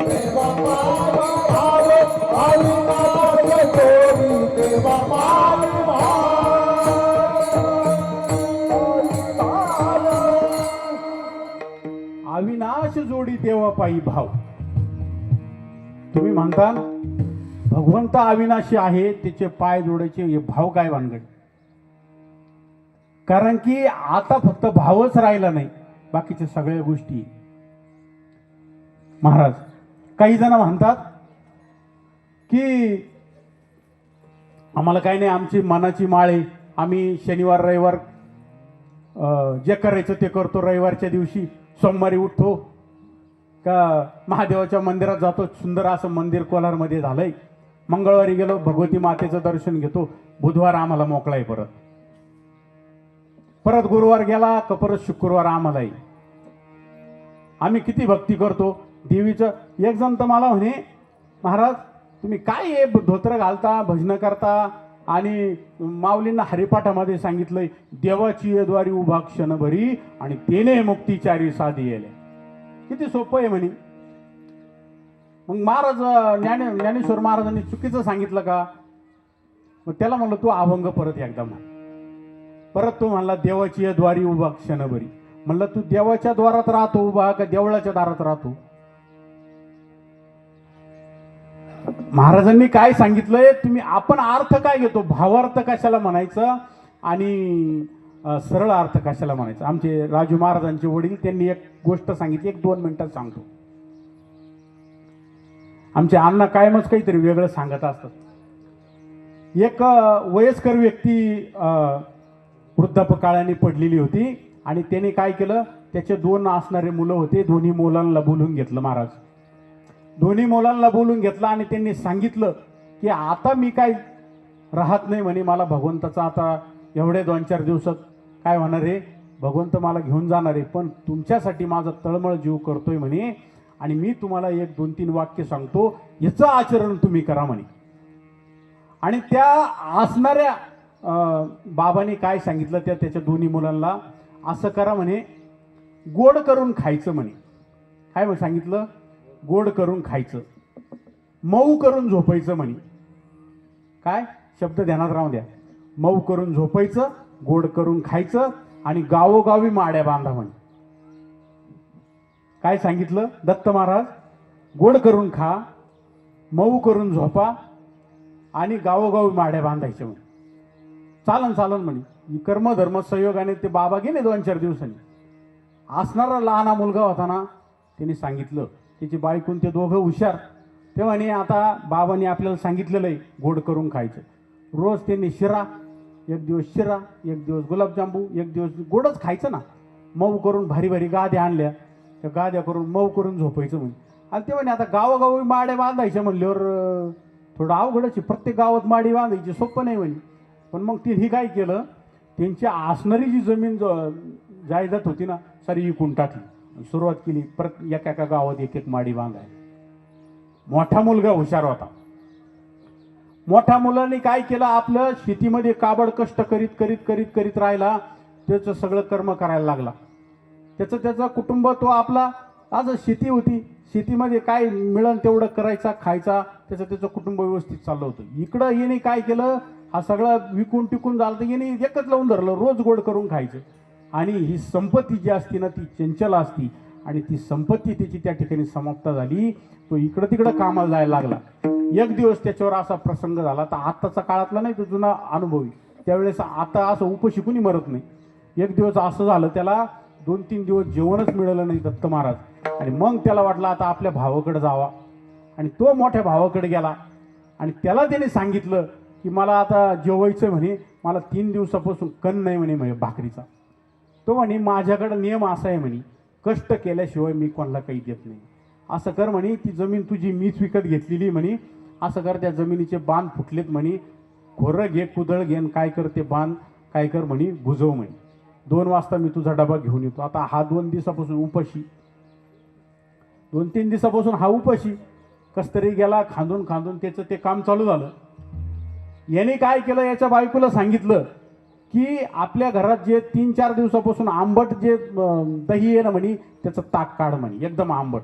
देवा पायी भाव, अविनाश जोडी देवा पायी भाव. जोडी देवापायी भाव. तुम्ही म्हणता भगवंत अविनाशी आहे, त्याचे पाय जोडायचे, हे भाव काय भानगड? कारण की आता फक्त भावच राहिला नाही, बाकीच्या सगळ्या गोष्टी. महाराज काही जण म्हणतात की आम्हाला काही नाही, आमची मनाची माळ आहे, आम्ही शनिवार रविवार जे करायचं ते करतो, रविवारच्या दिवशी सोमवारी उठतो का महादेवाच्या मंदिरात जातो, सुंदर असं मंदिर कोलारमध्ये झालंय, मंगळवारी गेलो भगवती मातेचं दर्शन घेतो, बुधवार आम्हाला मोकळा आहे, परत गुरुवार गेला का परत शुक्रवार आम्हालाही. आम्ही किती भक्ती करतो देवीचं. एक जण तर मला म्हणे, महाराज तुम्ही काय हे धोत्र घालता, भजन करता, आणि माऊलींना हरिपाठामध्ये सांगितलंय देवाची येद्वारी उभा क्षणभरी आणि तेने मुक्तीचारी साधी येले. किती सोपं आहे म्हणे. मग महाराज ज्ञानेश्वर महाराजांनी चुकीचं सांगितलं का? मग त्याला म्हणलं तू अभंग परत एकदा म्हण. परत तो म्हणला देवाची येद्वारी उभा क्षणभरी. म्हणलं तू देवाच्या द्वारात राहतो उभा का देवळाच्या दारात राहतो? महाराजांनी काय सांगितलंय, तुम्ही आपण अर्थ काय घेतो, भावार्थ कशाला म्हणायचं आणि सरळ अर्थ कशाला म्हणायचं. आमचे राजू महाराजांचे वडील त्यांनी एक गोष्ट सांगितली, 1-2 मिनिटात सांगतो. आमचे अण्णा कायमच काहीतरी वेगळं सांगत असतात. एक वयस्कर व्यक्ती वृद्धापकाळाने पडलेली होती आणि त्याने काय केलं, त्याचे 2 असणारे मुलं होते, दोन्ही मुलांना बोलून घेतलं महाराज. दोन्ही मुलांना बोलून घेतलं आणि त्यांनी सांगितलं की आता मी काय राहत नाही म्हणे, मला भगवंताचा आता एवढे 2-4 दिवसात काय होणार आहे, भगवंत मला घेऊन जाणार आहे, पण तुमच्यासाठी माझा तळमळ जीव करतोय म्हणे, आणि मी तुम्हाला 1-2-3 वाक्य सांगतो, याचं आचरण तुम्ही करा म्हणे. आणि त्या असणाऱ्या बाबांनी काय सांगितलं, त्याच्या दोन्ही मुलांना असं करा म्हणे, गोड करून खायचं म्हणे. काय मग सांगितलं? गोड करून खायचं, मऊ करून झोपायचं म्हणे. काय शब्द ध्यानात राहू द्या. मऊ करून झोपायचं, गोड करून खायचं, आणि गावोगावी माड्या बांधा म्हणे. काय सांगितलं दत्त महाराज? गोड करून खा, मऊ करून झोपा, आणि गावोगावी माड्या बांधायच्या म्हणे. चालन म्हणे. कर्म धर्म संयोगाने ते बाबा गेले 2-4 दिवसांनी. असणारा लहाना मुलगा होता ना, त्याने सांगितलं, त्याची बायकून ते दोघं हुशार, ते म्हणे आता बाबांनी आपल्याला सांगितलेलं आहे गोड करून खायचं. रोज त्यांनी शिरा, एक दिवस शिरा, एक दिवस गुलाबजांबू, एक दिवस गोडच खायचं ना. मऊ करून भारी भारी गाद्या आणल्या, त्या गाद्या करून मऊ करून झोपायचं म्हणे. आणि ते म्हणे आता गावोगावी माड्या बांधायच्या म्हणल्यावर थोडं अवघडच आहे, प्रत्येक गावात माडी बांधायची सोपं नाही म्हणे. पण मग त्यांनी काय केलं, त्यांची असणारी जी जमीन जायदाद होती ना, सारी विकून टाकली, सुरुवात केली परत एका गावात 1-1 माडी बांधायला. मोठा मुलगा हुशार होता. मोठ्या मुलांनी काय केलं, आपलं शेतीमध्ये काबड कष्ट करीत राहिला, त्याचं सगळं कर्म करायला लागला. त्याचं कुटुंब, तो आपला आज शेती होती, शेतीमध्ये काय मिळेल तेवढं करायचा, खायचा, त्याचं कुटुंब व्यवस्थित चाललं होतं. इकडं येणे काय केलं, हा सगळं विकून टिकून झालं तर येणे एकच लावून धरलं, रोज गोड करून खायचं. आणि ही संपत्ती जी असती ना, ती चंचल असती, आणि ती संपत्ती त्याची त्या ठिकाणी समाप्त झाली. तो इकडं तिकडं कामाला जायला लागला. एक दिवस त्याच्यावर असा प्रसंग झाला, तर आत्ताचा काळातला नाही, तो जुना अनुभवी. त्यावेळेस आता असं उपशी कुणी मरत नाही. एक दिवस असं झालं, त्याला 2-3 दिवस जेवणच मिळालं नाही दत्त महाराज. आणि मग त्याला वाटलं आता आपल्या भावाकडे जावा, आणि तो मोठ्या भावाकडे गेला आणि त्याला त्याने सांगितलं की मला आता जेवायचं म्हणे, मला 3 दिवसापासून कण नाही म्हणे भाकरीचा. तो म्हणे माझ्याकडे नियम असा आहे म्हणे, कष्ट केल्याशिवाय मी कोणाला काही देत नाही. असं कर म्हणे, ती जमीन तुझी मीच विकत घेतलेली म्हणे, असं कर, त्या जमिनीचे बांध फुटलेत म्हणे, खोरं घे, कुदळ घे, काय कर ते बांध काय कर म्हणे, बुजव म्हणे. 2 वाजता मी तुझा डबा घेऊन येतो. आता हा 2 दिवसापासून उपाशी, 2-3 दिवसापासून हा उपाशी, कस्तरी गेला खांदून त्याचं ते काम चालू झालं. याने काय केलं, याच्या बायकोला सांगितलं की आपल्या घरात जे 3-4 दिवसापासून आंबट जे दही आहे ना म्हणे, त्याचं ताक काढ म्हणे, एकदम आंबट,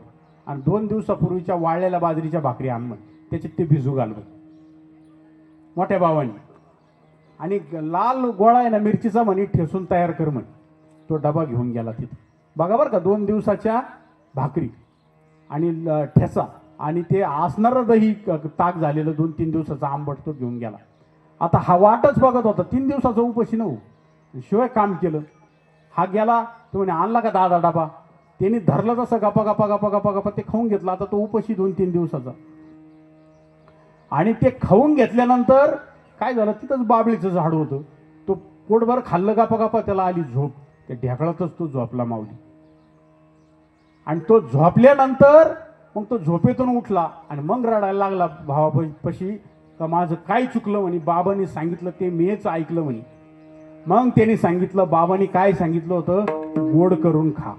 आणि 2 दिवसापूर्वीच्या वाळलेल्या बाजरीच्या भाकरी आण म्हणे, त्याच्यात ते भिजू घाल म्हणे मोठ्या भावाने. आणि लाल गोळा आहे ना मिरचीचा म्हणे, ठेसून तयार कर म्हणे. तो डबा घेऊन गेला तिथं. बघा बरं का, 2 दिवसाच्या भाकरी आणि ठेचा आणि ते असणारं दही ताक झालेलं 2-3 दिवसाचा आंबट तो घेऊन गेला. आता हा वाटच बघत होता 3 दिवसाचा उपाशी नव्हू शिवाय काम केलं. हा गेला तो म्हणे आणला का दादा डबा. त्यांनी धरलं तसं गपा गपा गपा गपा गपा ते खाऊन घेतला. आता तो उपाशी 2-3 दिवसाचा. आणि ते खाऊन घेतल्यानंतर काय झालं तिथंच बाबळीचं झाड होतं. तो पोटभर खाल्लं गपा गपा त्याला आली झोप. त्या ढेकळातच तो झोपला माऊली. आणि तो झोपल्यानंतर मग तो झोपेतून उठला आणि मग रडायला लागला भावापशी का माझं काय चुकलं म्हणे. बाबांनी सांगितलं ते मीच ऐकलं म्हणे. मग त्यांनी सांगितलं बाबांनी काय सांगितलं होतं गोड करून खा.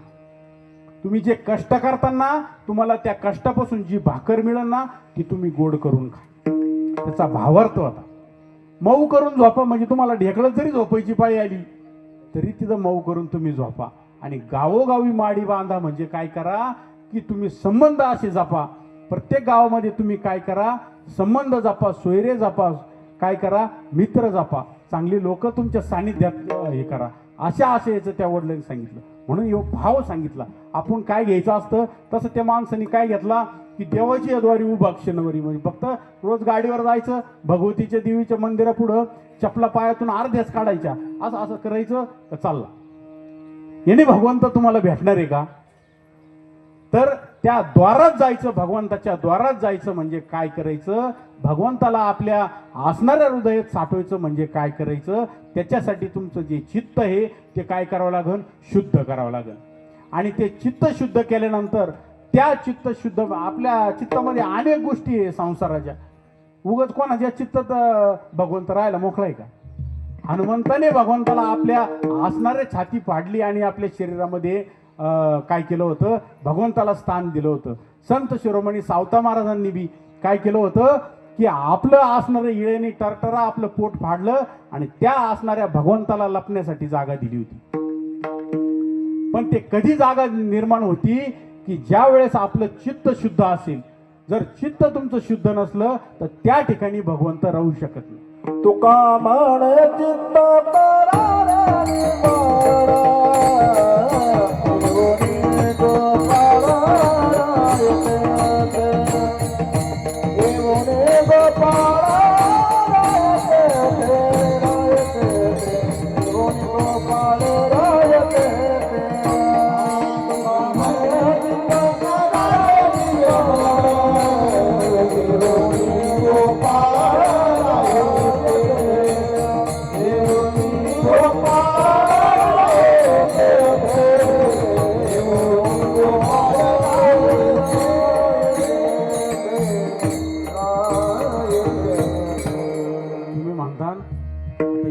तुम्ही जे कष्ट करताना तुम्हाला त्या कष्टापासून जी भाकर मिळेल ना ती तुम्ही गोड करून खा. त्याचा भावार्थ होता. मऊ करून झोपा म्हणजे तुम्हाला ढेकळत जरी झोपायची पाळी आली तरी तिथं मऊ करून तुम्ही झोपा. आणि गावोगावी माडी बांधा म्हणजे काय करा की तुम्ही संबंध असे जपा. प्रत्येक गावामध्ये तुम्ही काय करा संबंध जपा, सोयरे जपा, काय करा मित्र जपा, चांगली लोक तुमच्या सानिध्यात हे करा. अशा आशयाचं त्या वडिलांनी सांगितलं. म्हणून यो भाव सांगितला. आपण काय घ्यायचं असतं तसं त्या माणसाने काय घेतला की देवाची अद्वारी उभा क्षणवरी म्हणजे फक्त रोज गाडीवर जायचं भगवतीच्या देवीच्या मंदिरापुढं चपला पायातून अर्ध्याच काढायच्या असं असं करायचं तर चालला. याने भगवंत तुम्हाला भेटणार आहे का. तर त्या द्वारात जायचं भगवंताच्या द्वारात जायचं म्हणजे काय करायचं भगवंताला आपल्या असणाऱ्या हृदयात साठवायचं म्हणजे काय करायचं. त्याच्यासाठी तुमचं जे चित्त आहे ते काय करावं लागेल शुद्ध करावं लागेल. आणि ते चित्त शुद्ध केल्यानंतर त्या चित्त शुद्ध आपल्या चित्तामध्ये अनेक गोष्टी आहे संसाराच्या. उगाच कोणाच्या चित्तात भगवंत राहायला मोकळा आहे का. हनुमंताने भगवंताला आपल्या असणाऱ्या छाती फाडली आणि आपल्या शरीरामध्ये काय केलं होतं भगवंताला स्थान दिलं होतं. संत शिरोमणी सावता महाराजांनी बी काय केलं होतं की आपलं असणारं इळेने टरटरा आपलं पोट फाडलं आणि त्या असणाऱ्या भगवंताला लपण्यासाठी जागा दिली होती. पण ते कधी जागा निर्माण होती की ज्या वेळेस आपलं चित्त शुद्ध असेल. जर चित्त तुमचं शुद्ध नसलं तर त्या ठिकाणी भगवंत राहू शकत नाही. तुका म्हण चित्त करारा निर्माणा, येऊनी गोपाळा रायते, येऊनी गोपाळा रायते, येऊनी गोपाळ रायते.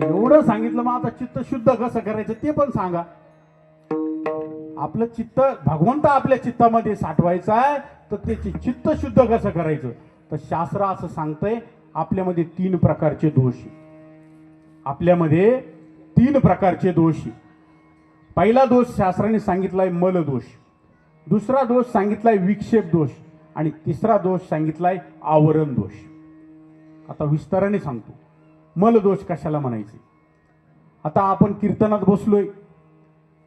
एवढं सांगितलं मग आता चित्त शुद्ध कसं करायचं ते पण सांगा. आपलं चित्त भगवंत आपल्या चित्तामध्ये साठवायचं आहे तर त्याची चित्त शुद्ध कसं करायचं तर शास्त्र असं सांगतंय आपल्यामध्ये 3 प्रकारचे दोष. आपल्यामध्ये 3 प्रकारचे दोष. पहिला दोष शास्त्राने सांगितलाय मल दोष, दुसरा दोष सांगितलाय विक्षेप दोष आणि तिसरा दोष सांगितलाय आवरण दोष. आता विस्ताराने सांगतो. मल दोष कशाला म्हणायचे. आता आपण कीर्तनात बसलोय.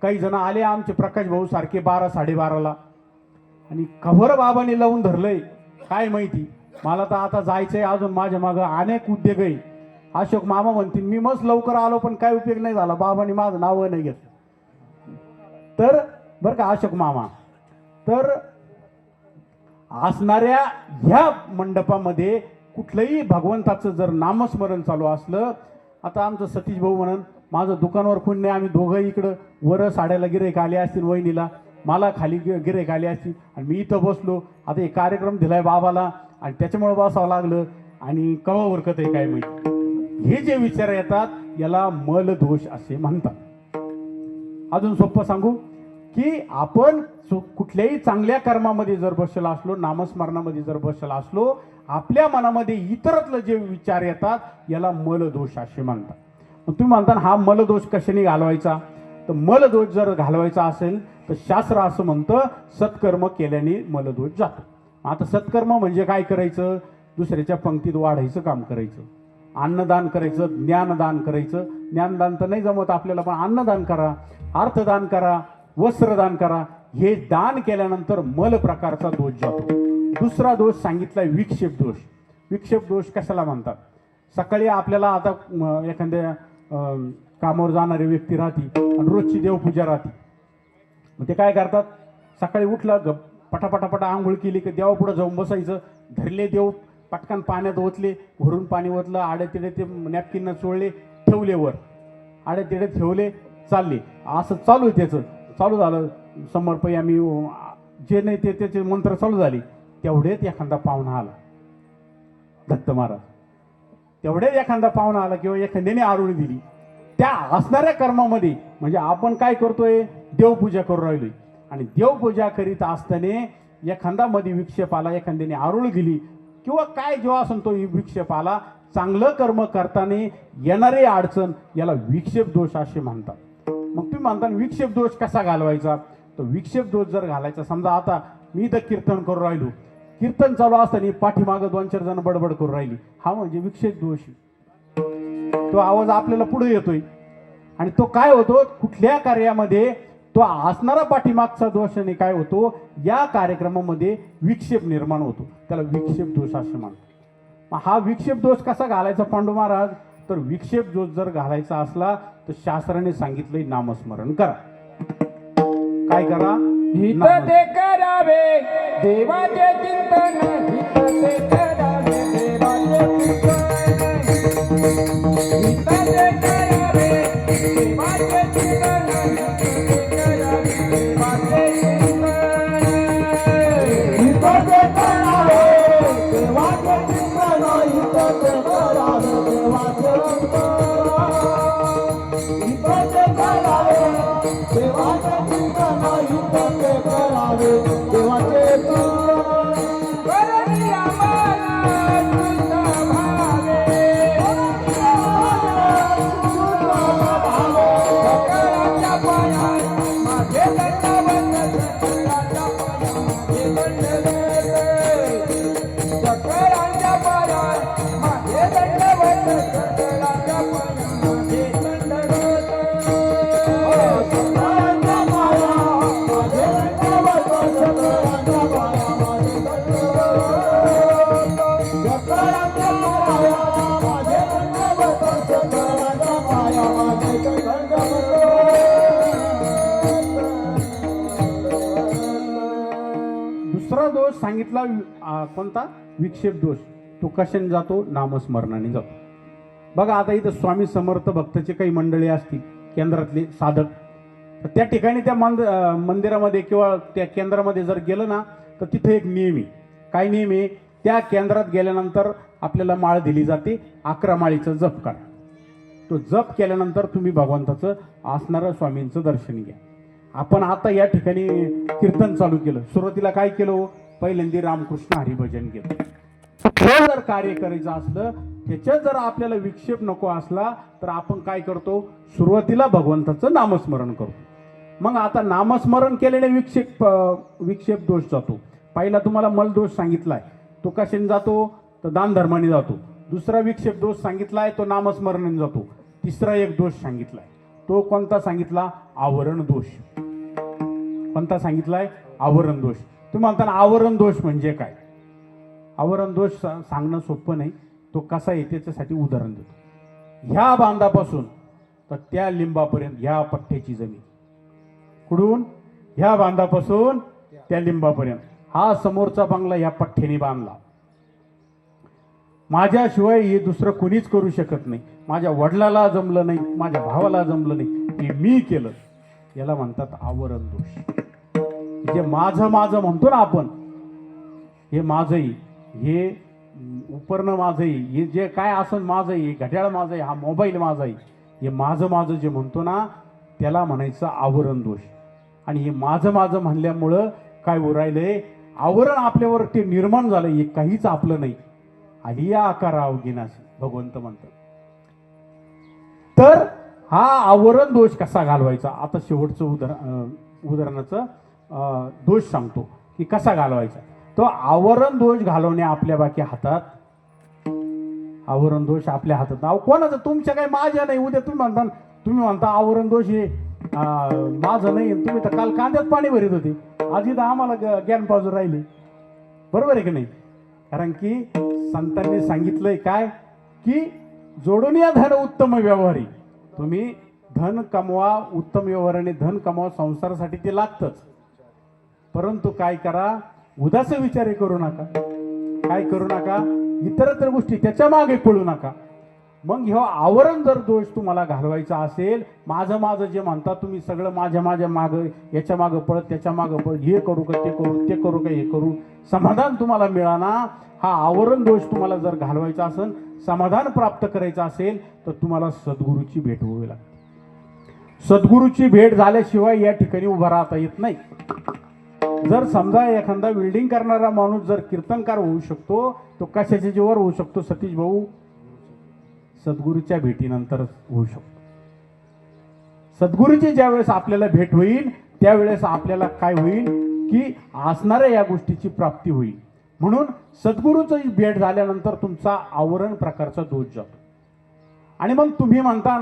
काही जण आले आमचे प्रकाश भाऊ सारखे 12-12:30 आणि कव्हर बाबांनी लावून धरलंय काय माहिती. मला तर आता जायचंय अजून माझ्या मागं अनेक उद्योग आहे. अशोक मामा म्हणतील मी मस्त लवकर आलो पण काय उपयोग नाही झाला बाबांनी माझं नाव नाही घेतलं. तर बरं का अशोक मामा तर असणाऱ्या ह्या मंडपामध्ये कुठलंही भगवंताचं जर नामस्मरण चालू असलं. आता आमचं सतीश भाऊ म्हणून माझं दुकानावर कोण नाही. आम्ही दोघं इकडं वर साड्याला गिऱ्हाईक आले असतील वहिनीला मला खाली गिऱ्हाईक आली असतील आणि मी इथं बसलो. आता एक कार्यक्रम दिलाय बाबाला आणि त्याच्यामुळे बसावं लागलं आणि कवा उरकत आहे काय माहिती. हे जे विचार येतात याला मल दोष असे म्हणतात. अजून सोपं सांगू की आपण कुठल्याही चांगल्या कर्मामध्ये जर बसला असलो नामस्मरणामध्ये जर बसला असलो आपल्या मनामध्ये इतरत्ल जे विचार येतात याला मल दोष असे म्हणतात. मग तुम्ही म्हणता हा मल दोष कशाने घालवायचा तर मल दोष जर घालवायचा असेल तर शास्त्र असं म्हणतं सत्कर्म केल्याने मल दोष जातो. आता सत्कर्म म्हणजे काय करायचं दुसऱ्याच्या पंक्तीत वाढायचं काम करायचं. अन्नदान करायचं, ज्ञानदान करायचं. ज्ञानदान तर नाही जमत आपल्याला पण अन्नदान करा, अर्थदान करा, वस्त्रदान करा. हे दान केल्यानंतर मल प्रकारचा दोष जातो. दुसरा दोष सांगितलाय विक्षेप दोष. विक्षेप दोष कशाला म्हणतात? सकाळी आपल्याला आता एखाद्या कामावर जाणारी व्यक्ती राहते आणि रोजची देवपूजा राहते. मग ते काय करतात, सकाळी उठलं पटापटापटा आंघोळ केली की देवापुढं जाऊन बसायचं. धरले देव, पटकन पाण्यात ओतले, भरून पाणी ओतलं, आडे तिडे ते नॅपकिन चोळले, ठेवले वर, आडे तिडे ठेवले, चालले. असं चालू आहे त्याचं. चालू झालं समर्पय आम्ही जे नाही ते त्याचे मंत्र चालू झाले. तेवढेच एखादा पाहुणा आला, दत्त महाराज, तेवढेच एखादा पाहुणा आला किंवा एखाद्याने आरोळी दिली. त्या असणाऱ्या कर्मामध्ये म्हणजे आपण काय करतोय, देवपूजा करू राहिलोय आणि देवपूजा करीत असताना एखादा मध्ये विक्षेप आला, एखाद्याने आरोळी दिली किंवा काय जेव्हा असेल तो विक्षेप आला, चांगलं कर्म करताना येणारी अडचण याला विक्षेप दोष असे म्हणतात. मग तुम्ही म्हणता विक्षेप दोष कसा घालवायचा? तर विक्षेप दोष जर घालायचा, समजा आता मी इथं कीर्तन करू राहिलो, कीर्तन चालू असताना पाठीमागं 2-4 जण बडबड करू राहिली, हा म्हणजे विक्षेप दोष. तो आवाज आपल्याला पुढे येतोय आणि तो काय होतो, कुठल्या कार्यामध्ये तो असणारा पाठीमागचा दोषाने काय होतो, या कार्यक्रमामध्ये विक्षेप निर्माण होतो. त्याला विक्षेप दोष असे म्हणतात. हा विक्षेप दोष कसा घालायचा पांडू महाराज? तर विक्षेप दोष जर घालायचा असला तर शास्त्राने सांगितलंय नामस्मरण करा. काय करा? हित ते करावे देवाचे चिंतन, हित ते करावे देवाचे चिंतन, हित ते करावे देवाचे चिंतन, हित ते करावे देवाचे चिंतन, हित ते करावे देवाचे चिंतन, हित ते करावे देवाचे चिंतन, हित ते करावे देवाचे चिंतन, हित ते करावे देवाचे चिंतन. करणी आम्हाला तुझा भावे, सकळाच्या पायात माझे दंडवत, सकळाच्या पायात माझे दंडवत, सकळाच्या पायात माझे दंडवत, सकळाच्या पायात माझे दंडवत. दुसरा दोष सांगितला कोणता? विक्षेप दोष. तो कशाने जातो? नामस्मरणाने जातो. बघा आता इथं स्वामी समर्थ भक्ताचे काही मंडळी असतील, केंद्रातले साधक, तर त्या ठिकाणी त्या मंदिरामध्ये किंवा त्या केंद्रामध्ये जर गेलं ना तर तिथे एक नियम आहे. काय नियम आहे? त्या केंद्रात गेल्यानंतर आपल्याला माळ दिली जाते, 11 माळीचं जप करा. तो जप केल्यानंतर तुम्ही भगवंताचं असणारं स्वामींचं दर्शन घ्या. आपण आता या ठिकाणी कीर्तन चालू केलं. सुरुवातीला काय केलं? पहिल्यांदा रामकृष्ण हरिभजन केलं. हे जर कार्य करायचं असलं, त्याच्यात जर आपल्याला विक्षेप नको असला तर आपण काय करतो? सुरुवातीला भगवंताचं नामस्मरण करतो. मग आता नामस्मरण केल्याने विक्षेप दोष जातो. पहिला तुम्हाला मल दोष सांगितलाय, तो कशाने जातो? तर दान धर्माने जातो. दुसरा विक्षेप दोष सांगितलाय, तो नामस्मरणाने जातो. तिसरा एक दोष सांगितलाय, तो कोणता सांगितला? आवरण दोष. कोणता सांगितलाय? आवरण दोष. तुम्ही म्हणता आवरण दोष म्हणजे काय? आवरण दोष सांगणं सोपं नाही. तो कसा आहे त्याच्यासाठी उदाहरण देतो. ह्या बांधापासून तर त्या लिंबापर्यंत ह्या पठ्ठ्याची जमीन, कुठून? ह्या बांधापासून त्या लिंबापर्यंत हा समोरचा बंगला ह्या पठ्ठ्याने बांधला. माझ्याशिवाय हे दुसरं कोणीच करू शकत नाही. माझ्या वडिलाला जमलं नाही, माझ्या भावाला जमलं नाही, हे मी केलं. याला म्हणतात आवरण दोष. जे माझं माझं म्हणतो ना आपण, हे माझंही, हे उपरणं माझंही, हे जे काय असं माझंही, हे घड्याळ माझंही, हा मोबाईल माझाही, हे माझं माझं जे म्हणतो ना त्याला म्हणायचं आवरण दोष. आणि हे माझं माझं म्हणल्यामुळं काय उरायलंय? आवरण आपल्यावर ते निर्माण झालं, हे काहीच आपलं नाही. आलिया आकारा अवघिनाशी भगवंत म्हणतात. तर हा आवरण दोष कसा घालवायचा? आता शेवटचं उदाहरणाचं दोष सांगतो की कसा घालवायचा. तो आवरण दोष घालवणे आपल्या बाकी हातात. आवरण दोष आपल्या हातात. कोणाचं? तुमच्या काही माझ्या नाही. उद्या तुम्ही म्हणता आवरण दोष हे माझं नाही, तुम्ही तर काल कांद्यात पाणी भरीत होते, आज इथं आम्हाला ज्ञान पाजून राहिले. बरोबर आहे की नाही? कारण की संतांनी सांगितलंय काय, की जोडून या धन उत्तम व्यवहारी. तुम्ही धन कमवा, उत्तम व्यवहाराने धन कमवा, संसारासाठी ते लागतंच. परंतु काय करा, उदास विचार करू नका, काय करू नका, इतरत्र गोष्टी त्याच्या मागे पळू नका. मग ह्यो आवरण जर दोष तुम्हाला घालवायचा असेल, माझं माझं जे म्हणता तुम्ही सगळं माझ्या मागं, याच्या मागं पळत त्याच्या मागं पळत, हे करू का ते करू, ते करू का हे करू, समाधान तुम्हाला मिळाना. हा आवरण दोष तुम्हाला जर घालवायचा असेल, समाधान प्राप्त करायचं असेल, तर तुम्हाला सद्गुरूची भेट व्हावी लागते. सद्गुरूची भेट झाल्याशिवाय या ठिकाणी उभा राहता येत नाही. जर समजा एखादा वेल्डिंग करणारा माणूस जर कीर्तनकार होऊ शकतो, तो कशाच्या जीवावर होऊ शकतो सतीश भाऊ? सद्गुरूच्या भेटीनंतरच होऊ शकतो. सद्गुरूची ज्यावेळेस आपल्याला भेट होईल, त्यावेळेस आपल्याला काय होईल, की असणाऱ्या या गोष्टीची प्राप्ती होईल. म्हणून सद्गुरूची भेट झाल्यानंतर तुमचा आवरण प्रकारचा दोष जातो. आणि मग तुम्ही म्हणता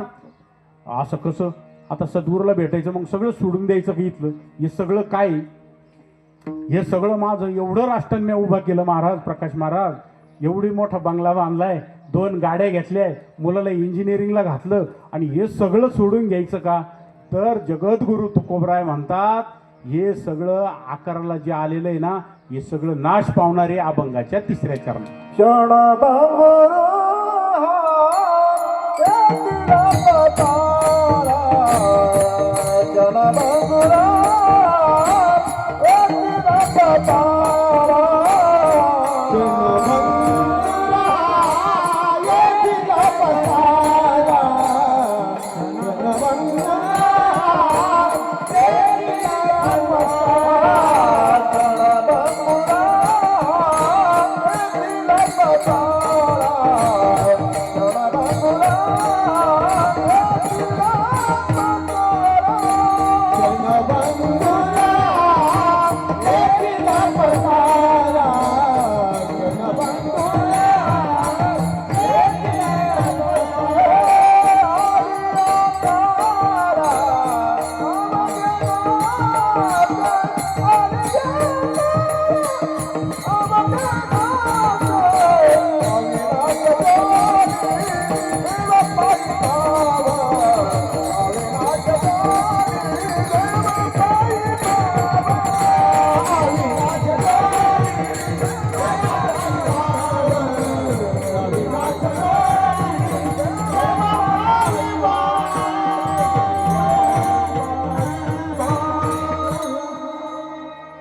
असं कसं, आता सद्गुरूला भेटायचं मग सगळं सोडून द्यायचं की इथलं, हे सगळं काय, हे सगळं माझं एवढं राष्ट्रांनी मी उभं केलं महाराज, प्रकाश महाराज, एवढी मोठा बंगला बांधलाय, 2 गाड्या घेतल्या, मुलाला इंजिनिअरिंगला घातलं, आणि हे सगळं सोडून घ्यायचं का? तर जगद्गुरु तुकोबराय म्हणतात, हे सगळं आकाराला जे आलेलं आहे ना, हे सगळं नाश पावणारे अभंगाच्या 3ऱ्या चरणात.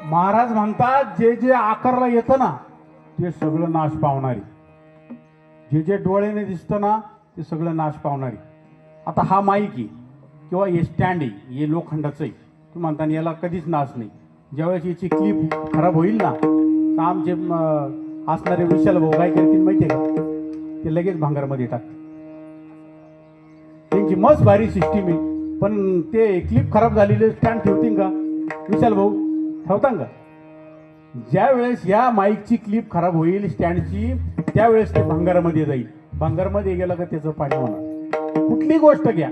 महाराज म्हणतात, जे जे आकारला येतं ना, ते सगळं नाश पावणारी, जे जे डोळ्याने दिसतं ना, ते सगळं नाश पावणारी. आता हा माईक आहे किंवा हे स्टँड आहे, हे लोखंडाचं आहे, तू म्हणता याला कधीच नाश नाही. ज्यावेळेस याची क्लिप खराब होईल ना, तर आमचे असणारे विशाल भाऊ काय करतील माहिती आहे का, ते लगेच भांगारमध्ये टाकतील. त्यांची मस्त भारी सिस्टीम आहे, पण ते क्लिप खराब झालेले स्टँड ठेवतील का विशाल भाऊ? ठेवता का? ज्या वेळेस या माईकची क्लिप खराब होईल स्टँडची, त्यावेळेस ते भांगारामध्ये जाईल. भांगारमध्ये गेलं का त्याचं पाणी होणार. कुठली गोष्ट घ्या,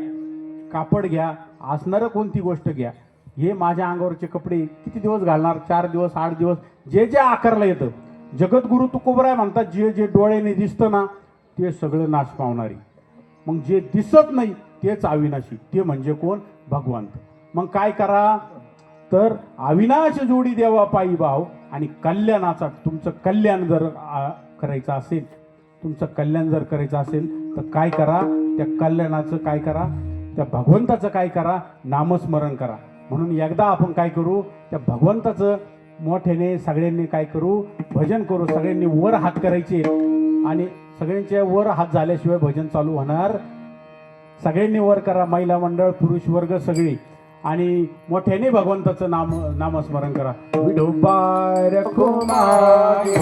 कापड घ्या, असणारं कोणती गोष्ट घ्या, हे माझ्या अंगावरचे कपडे किती दिवस घालणार? 4 दिवस, 8 दिवस. जे जे आकारला येतं, जगद्गुरु तुकोबराय म्हणतात, जे जे डोळ्याने दिसतं ना, ते सगळं नाश पावणारी. मग जे दिसत नाही तेच अविनाशी, ते म्हणजे कोण? भगवंत. मग काय करा, तर अविनाश जोडी देवा पायी भाव, आणि कल्याणाचा, तुमचं कल्याण जर करायचं असेल, तुमचं कल्याण जर करायचं असेल तर काय करा, त्या कल्याणाचं काय करा, त्या भगवंताचं काय करा, नामस्मरण करा. म्हणून एकदा आपण काय करू, त्या भगवंताचं मोठ्याने सगळ्यांनी काय करू, भजन करू. सगळ्यांनी वर हात करायचे, आणि सगळ्यांच्या वर हात झाल्याशिवाय भजन चालू होणार. सगळ्यांनी वर करा, महिला मंडळ, पुरुष वर्ग सगळे, आणि मोठ्याने भगवंताचं नामस्मरण करा. विठोबार कुमारी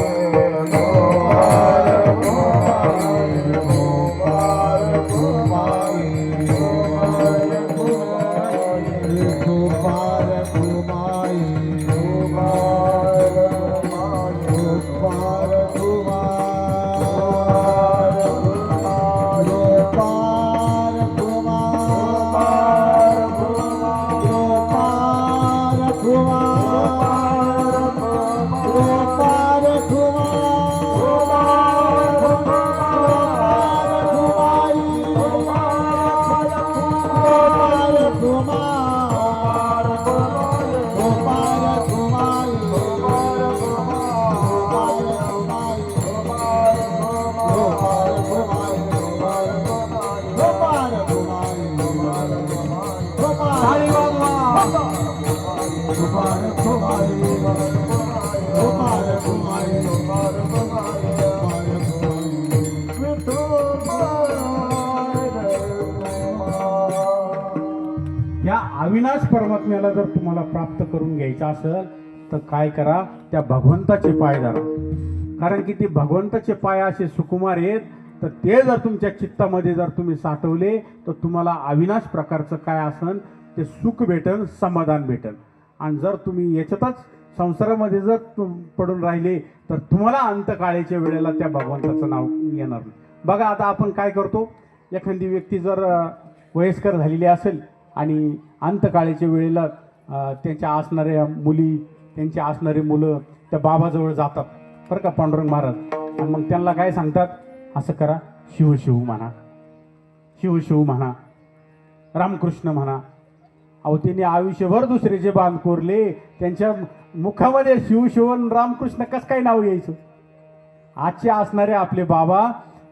या अविनाश परमात्म्याला जर तुम्हाला प्राप्त करून घ्यायचं असेल तर काय करा, त्या भगवंताचे पाय धरा. कारण की ते भगवंताचे पाय असे सुकुमार आहेत, तर ते जर तुमच्या चित्तामध्ये जर तुम्ही साठवले तर तुम्हाला अविनाश प्रकारचं काय असन ते सुख भेटन, समाधान भेटन. आणि जर तुम्ही याच्यातच संसारामध्ये जर पडून राहिले तर तुम्हाला अंतकाळीच्या वेळेला त्या भगवंताचं नाव येणार नाही. बघा आता आपण काय करतो, एखादी व्यक्ती जर वयस्कर झालेली असेल आणि अंतकाळीच्या वेळेला त्यांच्या असणाऱ्या मुली, त्यांची असणारी मुलं त्या बाबाजवळ जातात बरं का, पांडुरंग महाराज. आणि मग त्यांना काय सांगतात, असं करा, शिव शिव म्हणा, शिव शिव म्हणा, रामकृष्ण म्हणा. अहो त्यांनी आयुष्यभर दुसऱ्याचे बांध कोरले, त्यांच्या मुखामध्ये शिव शिवन रामकृष्ण कसं काय नाव यायचं. आजचे असणारे आपले बाबा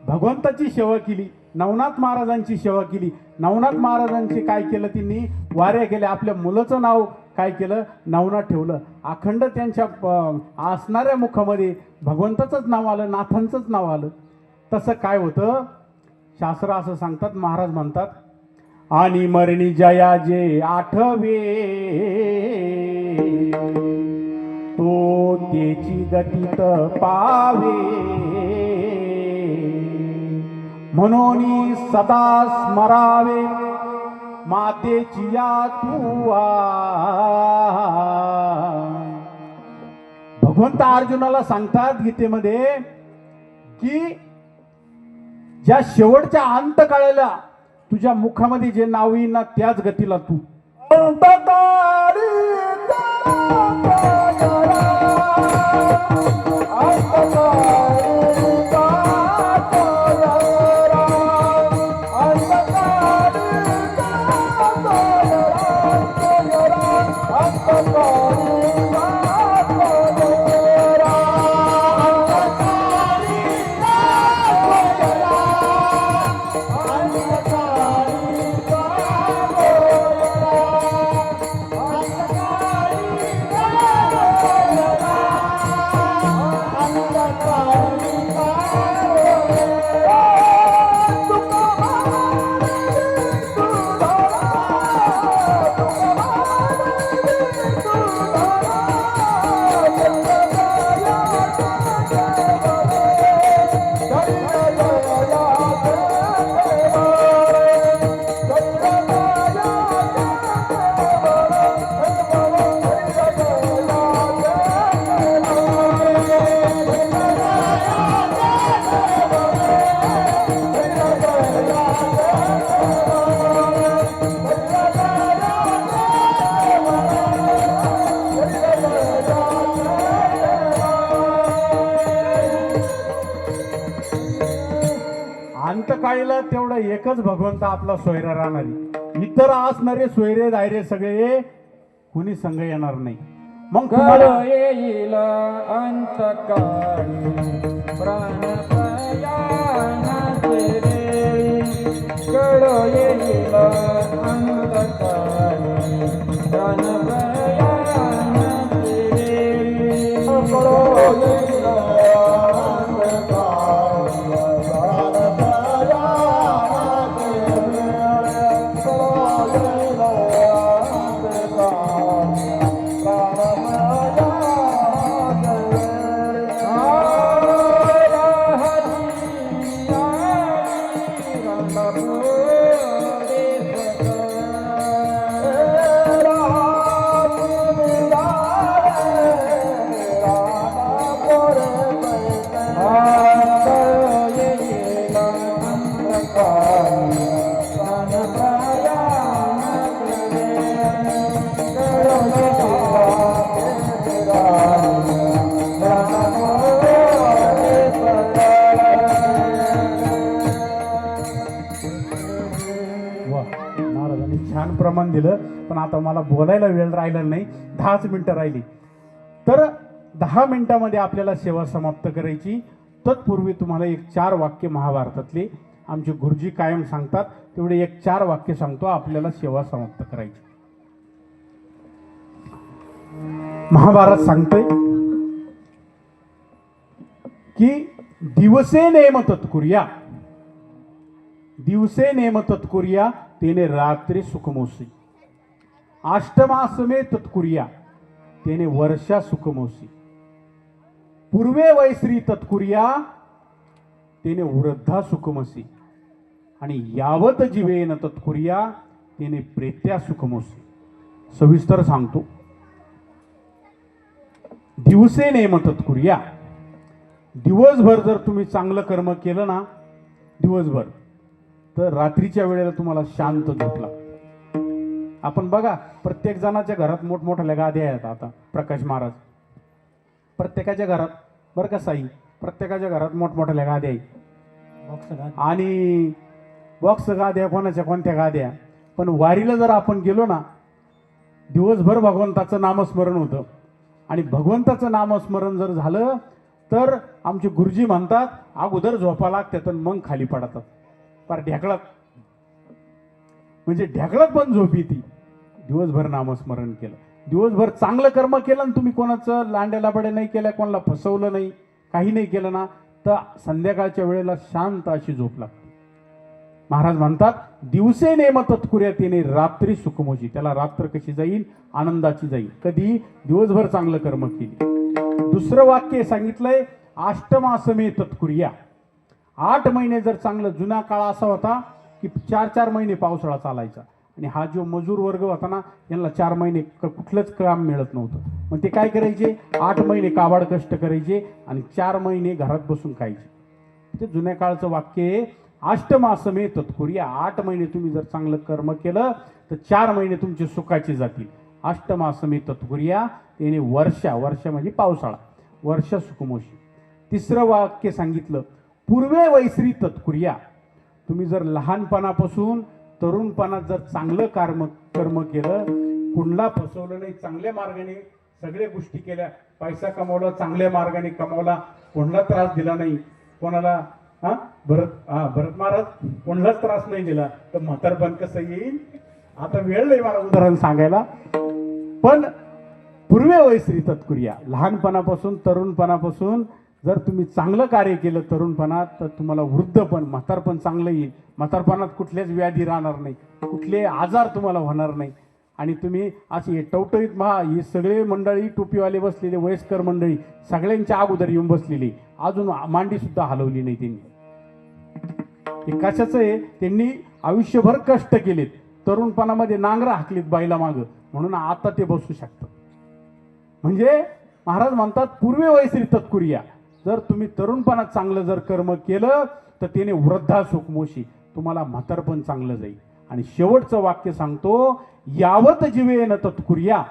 भगवंताची सेवा केली, नवनाथ महाराजांची सेवा केली. नवनाथ महाराजांची काय केलं, त्यांनी वाऱ्या केल्या, आपल्या मुलाचं नाव काय केलं, नवनाथ ठेवलं. अखंड त्यांच्या असणाऱ्या मुखामध्ये भगवंताचंच नाव आलं, नाथांचंच नाव आलं. तसं काय होतं, शास्त्र असं सांगतात, महाराज म्हणतात, आणि मरणी जया जे आठवे तो त्याची गतीत पावे, म्हणून सदा स्मरावे मातेची या तुवा. भगवंत अर्जुनाला सांगतात गीतेमध्ये की ज्या शेवटच्या अंत काळाला तुझ्या मुखामध्ये जे नाव येईल ना त्याच गतीला तू. अंतकाळीला तेवढा एकच भगवंत आपला सोयरा राहणारी, इतर असणारे सोयरे दायरे सगळे कुणी संग येणार नाही. मग काळ येईल अंतकाळी प्राणप्रयाणाचे रे, काळ येईल अंतकाळी प्राणप्रयाणाचे रे, काळ येईल आता मला बोलायला वेळ राहिला नाही, 10च मिनिटं राहिली. तर 10 मिनिटामध्ये आपल्याला सेवा समाप्त करायची. तत्पूर्वी तुम्हाला एक 4 वाक्य महाभारतातले आमचे गुरुजी कायम सांगतात, तेवढे एक 4 वाक्य सांगतो, आपल्याला सेवा समाप्त करायची. महाभारत सांगतोय की दिवसे नेम तत्कुर्या, दिवसे नेम तत्कुर्या तेने रात्री सुखमोसी, अष्टमासमे तत्कुर्या तेने वर्षा सुखमोसी, पूर्वे वैश्री तत्कुर्या तेने वृद्धा सुखमसी, आणि यावत जीवेन तत्कुर्या तेने प्रेत्या सुखमोसी. सविस्तर सांगतो. दिवसे नेम तत्कुर्या, दिवसभर जर तुम्ही चांगलं कर्म केलं ना दिवसभर, तर रात्रीच्या वेळेला तुम्हाला शांत झोप लागते. आपण बघा, प्रत्येक जणाच्या घरात मोठमोठ्या गाद्या आहेत. आता प्रकाश महाराज प्रत्येकाच्या घरात, बरं का साई, प्रत्येकाच्या घरात मोठमोठ्या गाद्या आहेत. आणि बॉक्स गाद्या, कोणाच्या कोणत्या गाद्या. पण वारीला जर आपण गेलो ना, दिवसभर भगवंताचं नामस्मरण होतं. आणि भगवंताचं नामस्मरण जर झालं तर आमचे गुरुजी म्हणतात अगोदर झोपा लागतात आणि मग खाली पडतात. पर ढेकळत, म्हणजे ढेकळत पण झोप येते. दिवसभर नामस्मरण केलं, दिवसभर चांगलं कर्म केलं आणि तुम्ही कोणाचं लांड्यालाबडे नाही केलं, कोणाला फसवलं नाही, काही नाही केलं ना, तर संध्याकाळच्या वेळेला शांत अशी झोप लागते. महाराज म्हणतात दिवसे नेम तत्कुर्या तेने रात्री सुखमोजी, त्याला रात्र कशी जाईल, आनंदाची जाईल. कधी? दिवसभर चांगलं कर्म केली. दुसरं वाक्य सांगितलंय अष्टमासमे तत्कुर्या, 8 महिने जर चांगलं, जुना काळ असा होता की 4-4 महिने पावसाळा चालायचा, आणि हा जो मजूर वर्ग होता ना, यांना 4 महिने कुठलंच काम मिळत नव्हतं. मग ते काय करायचे, 8 महिने काबाड कष्ट करायचे आणि 4 महिने घरात बसून खायचे. ते जुन्या काळचं वाक्य आहे, अष्टमासमे तत्कुर्या. 8 महिने तुम्ही जर चांगलं कर्म केलं तर 4 महिने तुमचे सुखाचे जातील. अष्टमासमे तत्कुर्या त्याने वर्षा, वर्षा म्हणजे पावसाळा, वर्षा सुखमोशी. तिसरं वाक्य सांगितलं पूर्वे वैश्री तत्कुर्या. तुम्ही जर लहानपणापासून तरुणपणात जर चांगलं कर्म केलं, कुणाला फसवलं नाही, चांगल्या मार्गाने सगळ्या गोष्टी केल्या, पैसा कमावला, चांगल्या मार्गाने कमावला, कोणाला त्रास दिला नाही, कोणाला भरत महाराज कोणालाच त्रास नाही दिला, तर म्हातारपण कसं येईल. आता वेळ नाही मला उदाहरण सांगायला, पण पूर्वे वैश्री तत्कुर्या, लहानपणापासून तरुणपणापासून जर तुम्ही चांगलं कार्य केलं तरुणपणात, तर तुम्हाला वृद्धपण, म्हातारपण चांगलं येईल. म्हातारपणात कुठल्याच व्याधी राहणार नाही, कुठले आजार तुम्हाला होणार नाही. आणि तुम्ही अशी टवटवीत ही सगळे मंडळी, टोपीवाले बसलेले वयस्कर मंडळी, सगळ्यांच्या अगोदर येऊन बसलेली, अजून मांडी सुद्धा हलवली नाही त्यांनी. हे कशाचं आहे, त्यांनी आयुष्यभर कष्ट केलेत, तरुणपणामध्ये नांगरा हाकलीत बाईला मागं, म्हणून आता ते बसू शकतात. म्हणजे महाराज म्हणतात पूर्वे वैश्री तत्कुर्या, जर तुम्ही तरुणपणात चांगलं जर कर्म केलं तर त्याने वृद्धा सुखमोशी, तुम्हाला म्हातारपण चांगलं जाईल. आणि शेवटचं वाक्य सांगतो यावत जीवेन तत्कुर्या,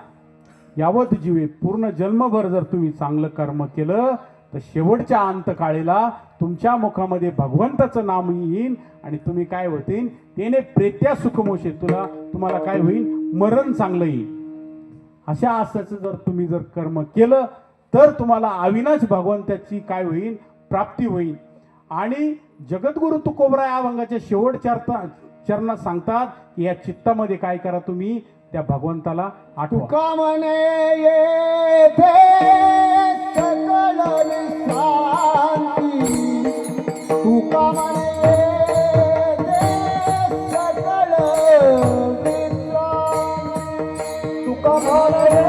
यावत जीवे, पूर्ण जन्मभर जर तुम्ही चांगलं कर्म केलं तर शेवटच्या अंतकाळेला तुमच्या मुखामध्ये भगवंताचं नाम येईल आणि तुम्ही काय होतील, त्याने प्रेत्या सुखमोशी, तुम्हाला काय होईल, मरण चांगलं येईल. अशा असं जर तुम्ही जर कर्म केलं तर तुम्हाला अविनाश भगवंताची काय होईल, प्राप्ती होईल. आणि जगद्गुरु तुकोबराय अभंगाच्या शेवटच्या चरणात सांगतात की या चित्तामध्ये काय करा, तुम्ही त्या भगवंताला आठवा. तुका म्हणे येथे सकळ विश्रांती, तुका म्हणे येथे सकळ विश्रांती, तुका म्हणे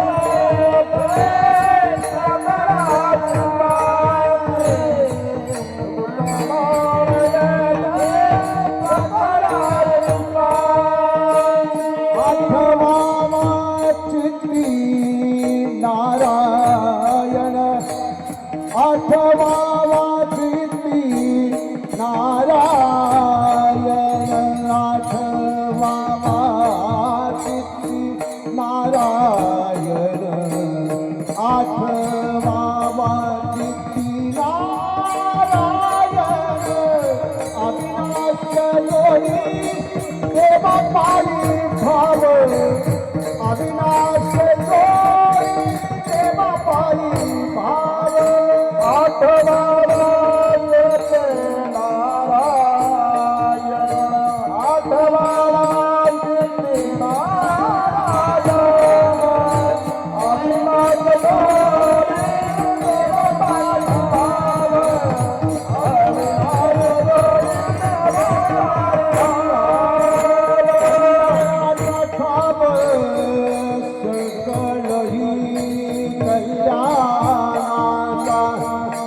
नारायण, आठवावा चित्ती नारायण, आठवावा चित्ती नारायण, आठवावा चित्ती नारायण, अविनाश योनी देवा पायी भाव, कल्याणाचा ठाव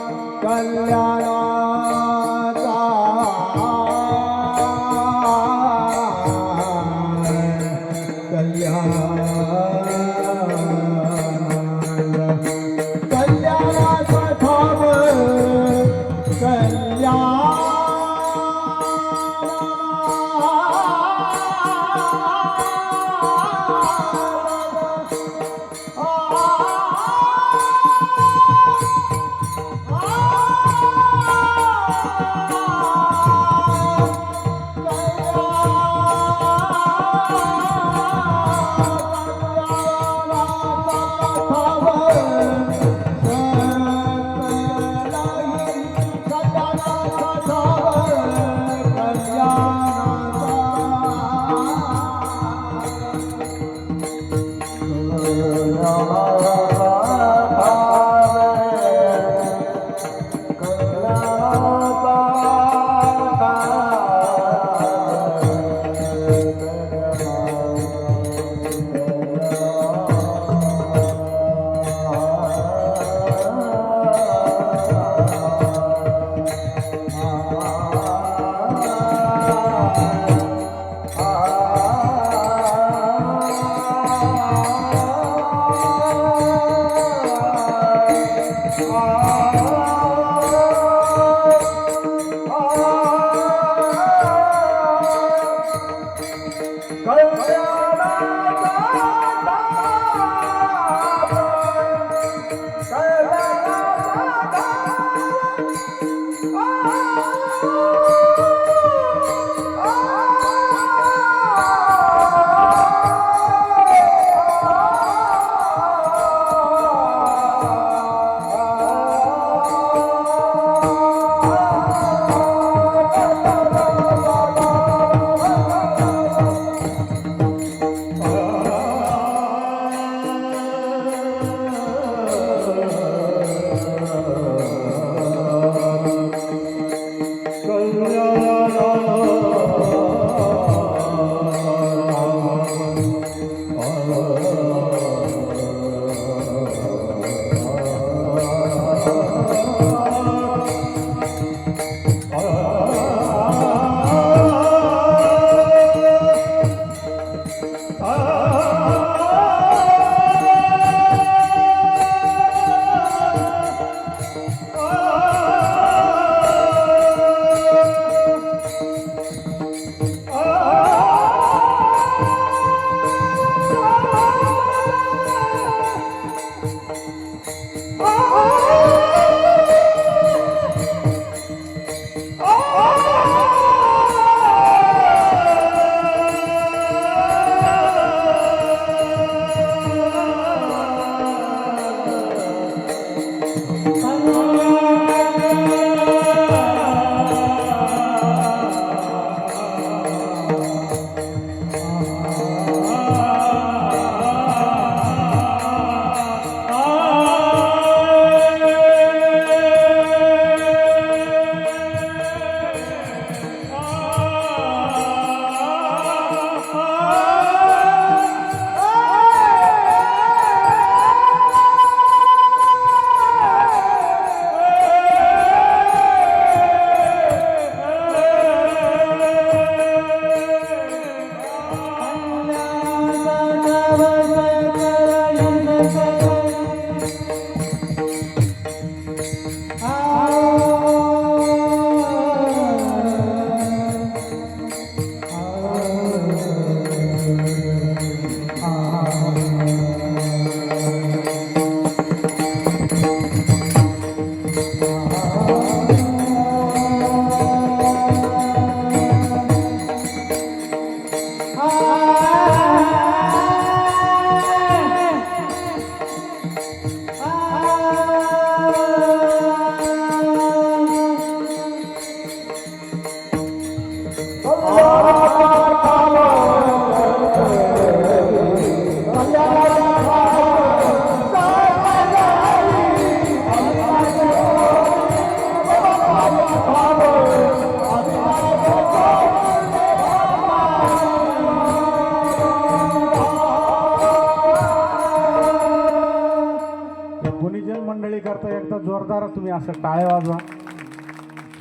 गुणीजन मंडळी करता एकदा जोरदार तुम्ही असं टाळ्या वाजवा.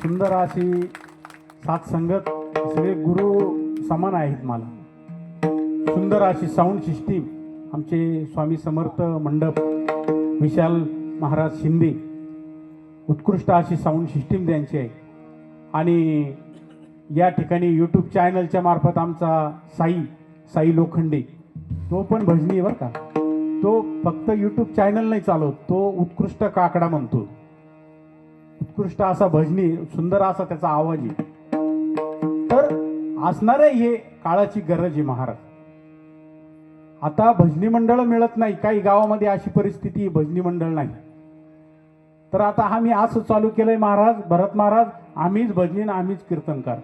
सुंदर अशी साथ संगत, सगळे गुरु समान आहेत मला. सुंदर अशी साऊंड सिस्टीम आमचे स्वामी समर्थ मंडप विशाल महाराज शिंदे, उत्कृष्ट अशी साऊंड सिस्टीम त्यांची आहे. आणि या ठिकाणी यूट्यूब चॅनलच्या मार्फत आमचा साई लोखंडे, तो पण भजनी आहे बरं का. तो फक्त यूट्यूब चॅनल नाही चालवत, तो उत्कृष्ट काकडा म्हणतो. उत्कृष्ट असा भजनी, सुंदर असा त्याचा आवाज आहे. तर असणारे हे काळाची गरज आहे महाराज. आता भजनी मंडळ मिळत नाही, काही गावामध्ये अशी परिस्थिती आहे, भजनी मंडळ नाही. तर आता आम्ही असं चालू केलंय महाराज, भरत महाराज, आम्हीच भजनी आणि आम्हीच कीर्तनकार.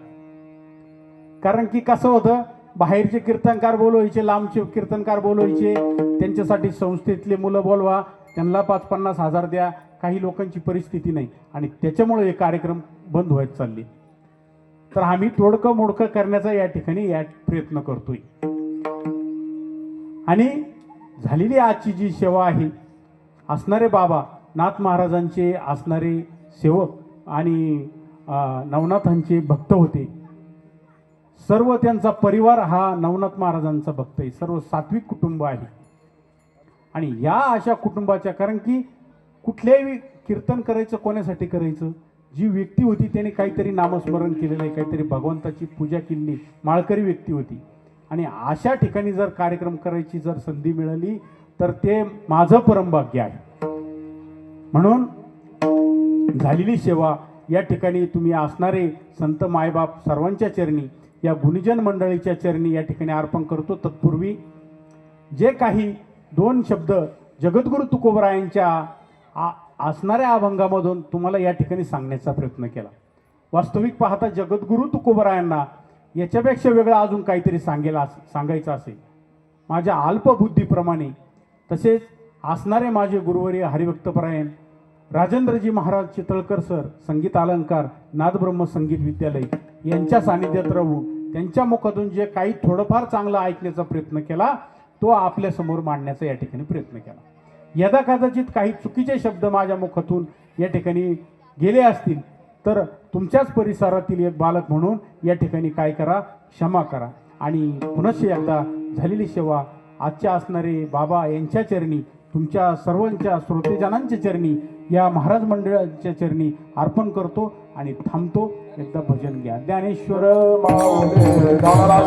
कारण की कसं होतं, बाहेरचे कीर्तनकार बोलवायचे, लांबचे कीर्तनकार बोलवायचे, त्यांच्यासाठी संस्थेतले मुलं बोलवा, त्यांना 5-50 हजार द्या. काही लोकांची परिस्थिती नाही आणि त्याच्यामुळे हे कार्यक्रम बंद व्हायला चालले. तर आम्ही तोडकं मोडकं करण्याचा या ठिकाणी प्रयत्न करतोय. आणि झालेली आजची जी सेवा आहे, असणारे बाबा नाथ महाराजांचे असणारे सेवक आणि नवनाथांचे भक्त होते. सर्व त्यांचा परिवार हा नवनाथ महाराजांचा भक्त आहे, सर्व सात्विक कुटुंब आहे. आणि या अशा कुटुंबाच्या, कारण की कुठल्याही कीर्तन करायचं कोणासाठी करायचं, जी व्यक्ती होती त्याने काहीतरी नामस्मरण केलेलं आहे, काहीतरी भगवंताची पूजा केली, माळकरी व्यक्ती होती. आणि अशा ठिकाणी जर कार्यक्रम करायची जर संधी मिळाली तर ते माझं परमभाग्य आहे. म्हणून झालेली सेवा या ठिकाणी तुम्ही असणारे संत मायबाप सर्वांच्या चरणी, या गुणीजन मंडळीच्या चरणी या ठिकाणी अर्पण करतो. तत्पूर्वी जे काही 2 शब्द जगद्गुरु तुकोबरायांच्या असणाऱ्या अभंगामधून तुम्हाला या ठिकाणी सांगण्याचा प्रयत्न केला. वास्तविक पाहता जगद्गुरु तुकोबरायांना याच्यापेक्षा वेगळं अजून काहीतरी सांगायचं असेल माझ्या अल्पबुद्धीप्रमाणे. तसेच असणारे माझे गुरुवर्य हरिभक्तपरायण राजेंद्रजी महाराज चितळकर सर, संगीत अलंकार, नादब्रह्म संगीत विद्यालय यांच्या सानिध्यात राहून त्यांच्या मुखातून जे काही थोडंफार चांगलं ऐकण्याचा प्रयत्न केला, तो आपल्यासमोर मांडण्याचा या ठिकाणी प्रयत्न केला. यदाकदाचित काही चुकीचे शब्द माझ्या मुखातून या ठिकाणी गेले असतील तर तुमच्याच परिसरातील एक बालक म्हणून या ठिकाणी काय करा, क्षमा करा. आणि पुनश्च एकदा झालेली सेवा आजच्या असणारे बाबा यांच्या चरणी, तुमच्या सर्वांच्या श्रोतेजनांच्या चरणी, या महाराज मंडळाच्या चरणी अर्पण करतो आणि थांबतो. एकदा भजन घ्या. ज्ञानेश्वर माऊली दाराला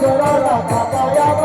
चला